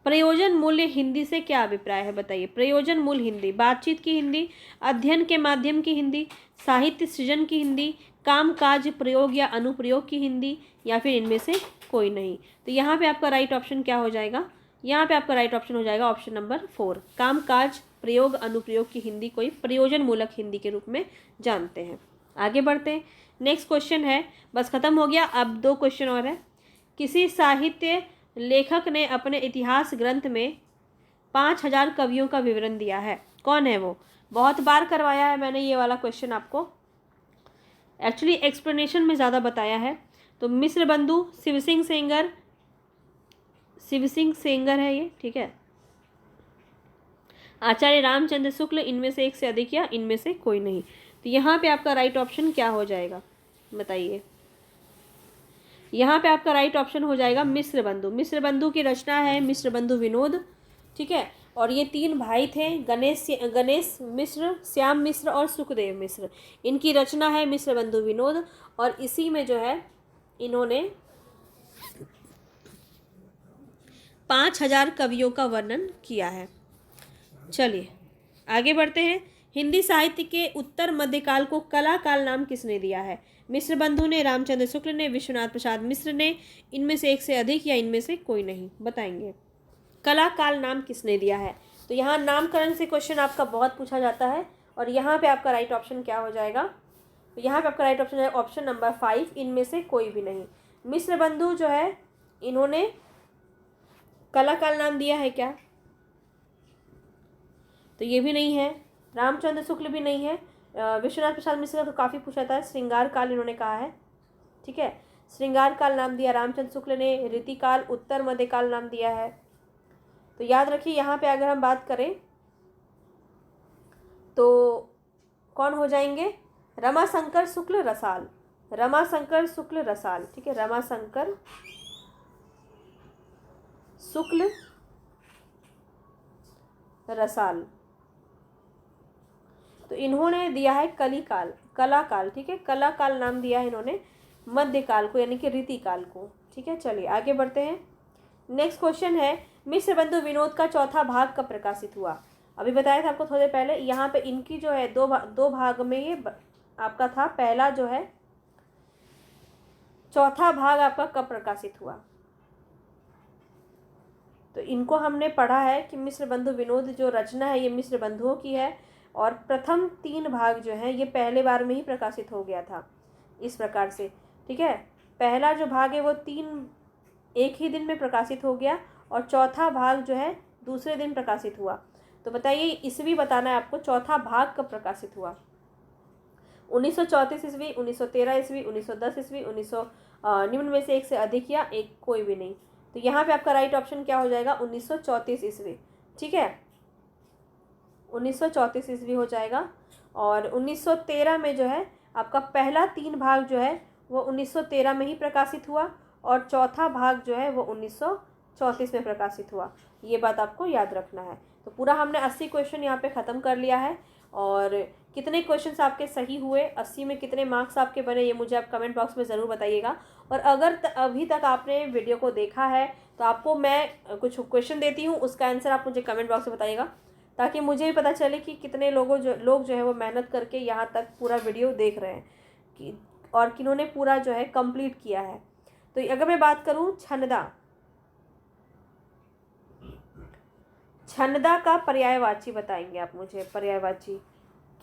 प्रयोजन मूल्य हिंदी से क्या अभिप्राय है? बताइए। प्रयोजन मूल हिंदी, बातचीत की हिंदी, अध्ययन के माध्यम की हिंदी, साहित्य सृजन की हिंदी, काम काज प्रयोग या अनुप्रयोग की हिंदी, या फिर इनमें से कोई नहीं। तो यहाँ पे आपका राइट ऑप्शन क्या हो जाएगा? यहाँ पे आपका राइट ऑप्शन हो जाएगा ऑप्शन नंबर 4, काम काज प्रयोग अनुप्रयोग की हिंदी कोई प्रयोजन मूलक हिंदी के रूप में जानते हैं। आगे बढ़ते हैं। नेक्स्ट क्वेश्चन है, बस खत्म हो गया, अब 2 क्वेश्चन और है। किसी साहित्य लेखक ने अपने इतिहास ग्रंथ में 5000 कवियों का विवरण दिया है, कौन है वो? बहुत बार करवाया है मैंने ये वाला क्वेश्चन आपको, एक्चुअली एक्सप्लेनेशन में ज़्यादा बताया है। तो मिश्र बंधु शिव सिंह सेंगर है ये। ठीक है, आचार्य रामचंद्र शुक्ल, इनमें से एक से अधिक या इनमें से कोई नहीं। तो यहाँ पे आपका राइट ऑप्शन क्या हो जाएगा बताइए। यहाँ पे आपका राइट ऑप्शन हो जाएगा मिश्र बंधु। मिश्र बंधु की रचना है मिश्र बंधु विनोद, ठीक है। और ये 3 भाई थे, गणेश मिश्र, श्याम मिश्र और सुखदेव मिश्र। इनकी रचना है मिश्र बंधु विनोद, और इसी में जो है इन्होंने 5000 कवियों का वर्णन किया है। चलिए आगे बढ़ते हैं। हिंदी साहित्य के उत्तर मध्यकाल को कला काल नाम किसने दिया है? मिश्र बंधु ने, रामचंद्र शुक्ल ने, विश्वनाथ प्रसाद मिश्र ने, इनमें से एक से अधिक या इनमें से कोई नहीं। बताएंगे कला काल नाम किसने दिया है। तो यहाँ नामकरण से क्वेश्चन आपका बहुत पूछा जाता है, और यहाँ पे आपका राइट ऑप्शन क्या हो जाएगा? तो यहाँ पे आपका राइट ऑप्शन है ऑप्शन नंबर 5, इनमें से कोई भी नहीं। मिश्र बंधु जो है इन्होंने कला काल नाम दिया है क्या? तो ये भी नहीं है। रामचंद्र शुक्ल भी नहीं है। विश्वनाथ प्रसाद मिश्र का तो काफ़ी पूछा था, श्रृंगार काल इन्होंने कहा है, ठीक है। श्रृंगार काल नाम दिया रामचंद्र शुक्ल ने, रीतिकाल, उत्तर मध्यकाल नाम दिया है। तो याद रखिए यहाँ पे अगर हम बात करें तो कौन हो जाएंगे? रमाशंकर शुक्ल रसाल, रमाशंकर शुक्ल रसाल, ठीक है, रमाशंकर शुक्ल रसाल। तो इन्होंने दिया है कलिकाल, कला काल, ठीक है, कला काल नाम दिया है इन्होंने मध्यकाल को, यानी कि रीतिकाल को, ठीक है। चलिए आगे बढ़ते हैं। नेक्स्ट क्वेश्चन है मिश्र बंधु विनोद का चौथा भाग कब प्रकाशित हुआ? अभी बताया था आपको थोड़ी पहले। यहाँ पे इनकी जो है दो भाग में ये आपका था। पहला जो है चौथा भाग आपका कब प्रकाशित हुआ? तो इनको हमने पढ़ा है कि मिश्र बंधु विनोद जो रचना है ये मिश्र बंधुओं की है, और प्रथम 3 भाग जो हैं ये पहले बार में ही प्रकाशित हो गया था इस प्रकार से, ठीक है। पहला जो भाग है वो 3 एक ही दिन में प्रकाशित हो गया, और चौथा भाग जो है दूसरे दिन प्रकाशित हुआ। तो बताइए ईस्वी बताना है आपको, चौथा भाग कब प्रकाशित हुआ? 1934 ईस्वी, 1913 ईस्वी, 1910 ईस्वी, 1900 निम्न में से एक से अधिक या एक कोई भी नहीं। तो यहाँ पे आपका राइट ऑप्शन क्या हो जाएगा? 1934 ईस्वी, ठीक है, 1934 ईस्वी हो जाएगा। और 1913 में जो है आपका पहला 3 भाग जो है वो 1913 में ही प्रकाशित हुआ, और चौथा भाग जो है वो 1934 में प्रकाशित हुआ। ये बात आपको याद रखना है। तो पूरा हमने 80 क्वेश्चन यहाँ पे ख़त्म कर लिया है। और कितने क्वेश्चन्स आपके सही हुए, 80 में कितने मार्क्स आपके बने, ये मुझे आप कमेंट बॉक्स में ज़रूर बताइएगा। और अगर अभी तक आपने वीडियो को देखा है तो आपको मैं कुछ क्वेश्चन देती हूँ, उसका आंसर आप मुझे कमेंट बॉक्स में बताइएगा, ताकि मुझे भी पता चले कि कितने लोग जो है वो मेहनत करके यहाँ तक पूरा वीडियो देख रहे हैं कि और किन्होंने पूरा जो है कंप्लीट किया है। तो अगर मैं बात करूँ छंदा का पर्यायवाची बताएंगे आप मुझे। पर्यायवाची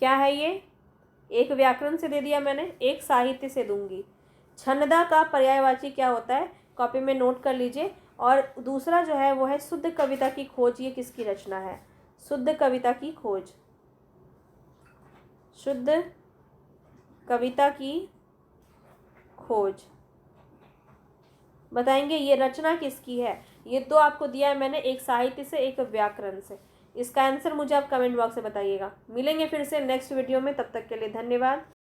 क्या है? ये एक व्याकरण से दे दिया मैंने, एक साहित्य से दूंगी। छंदा का पर्यायवाची क्या होता है कॉपी में नोट कर लीजिए। और दूसरा जो है वो है शुद्ध कविता की खोज। ये किसकी रचना है? शुद्ध कविता की खोज, शुद्ध कविता की खोज। बताएंगे ये रचना किसकी है? ये 2 आपको दिया है मैंने, एक साहित्य से एक व्याकरण से। इसका आंसर मुझे आप कमेंट बॉक्स में बताइएगा। मिलेंगे फिर से नेक्स्ट वीडियो में, तब तक के लिए धन्यवाद।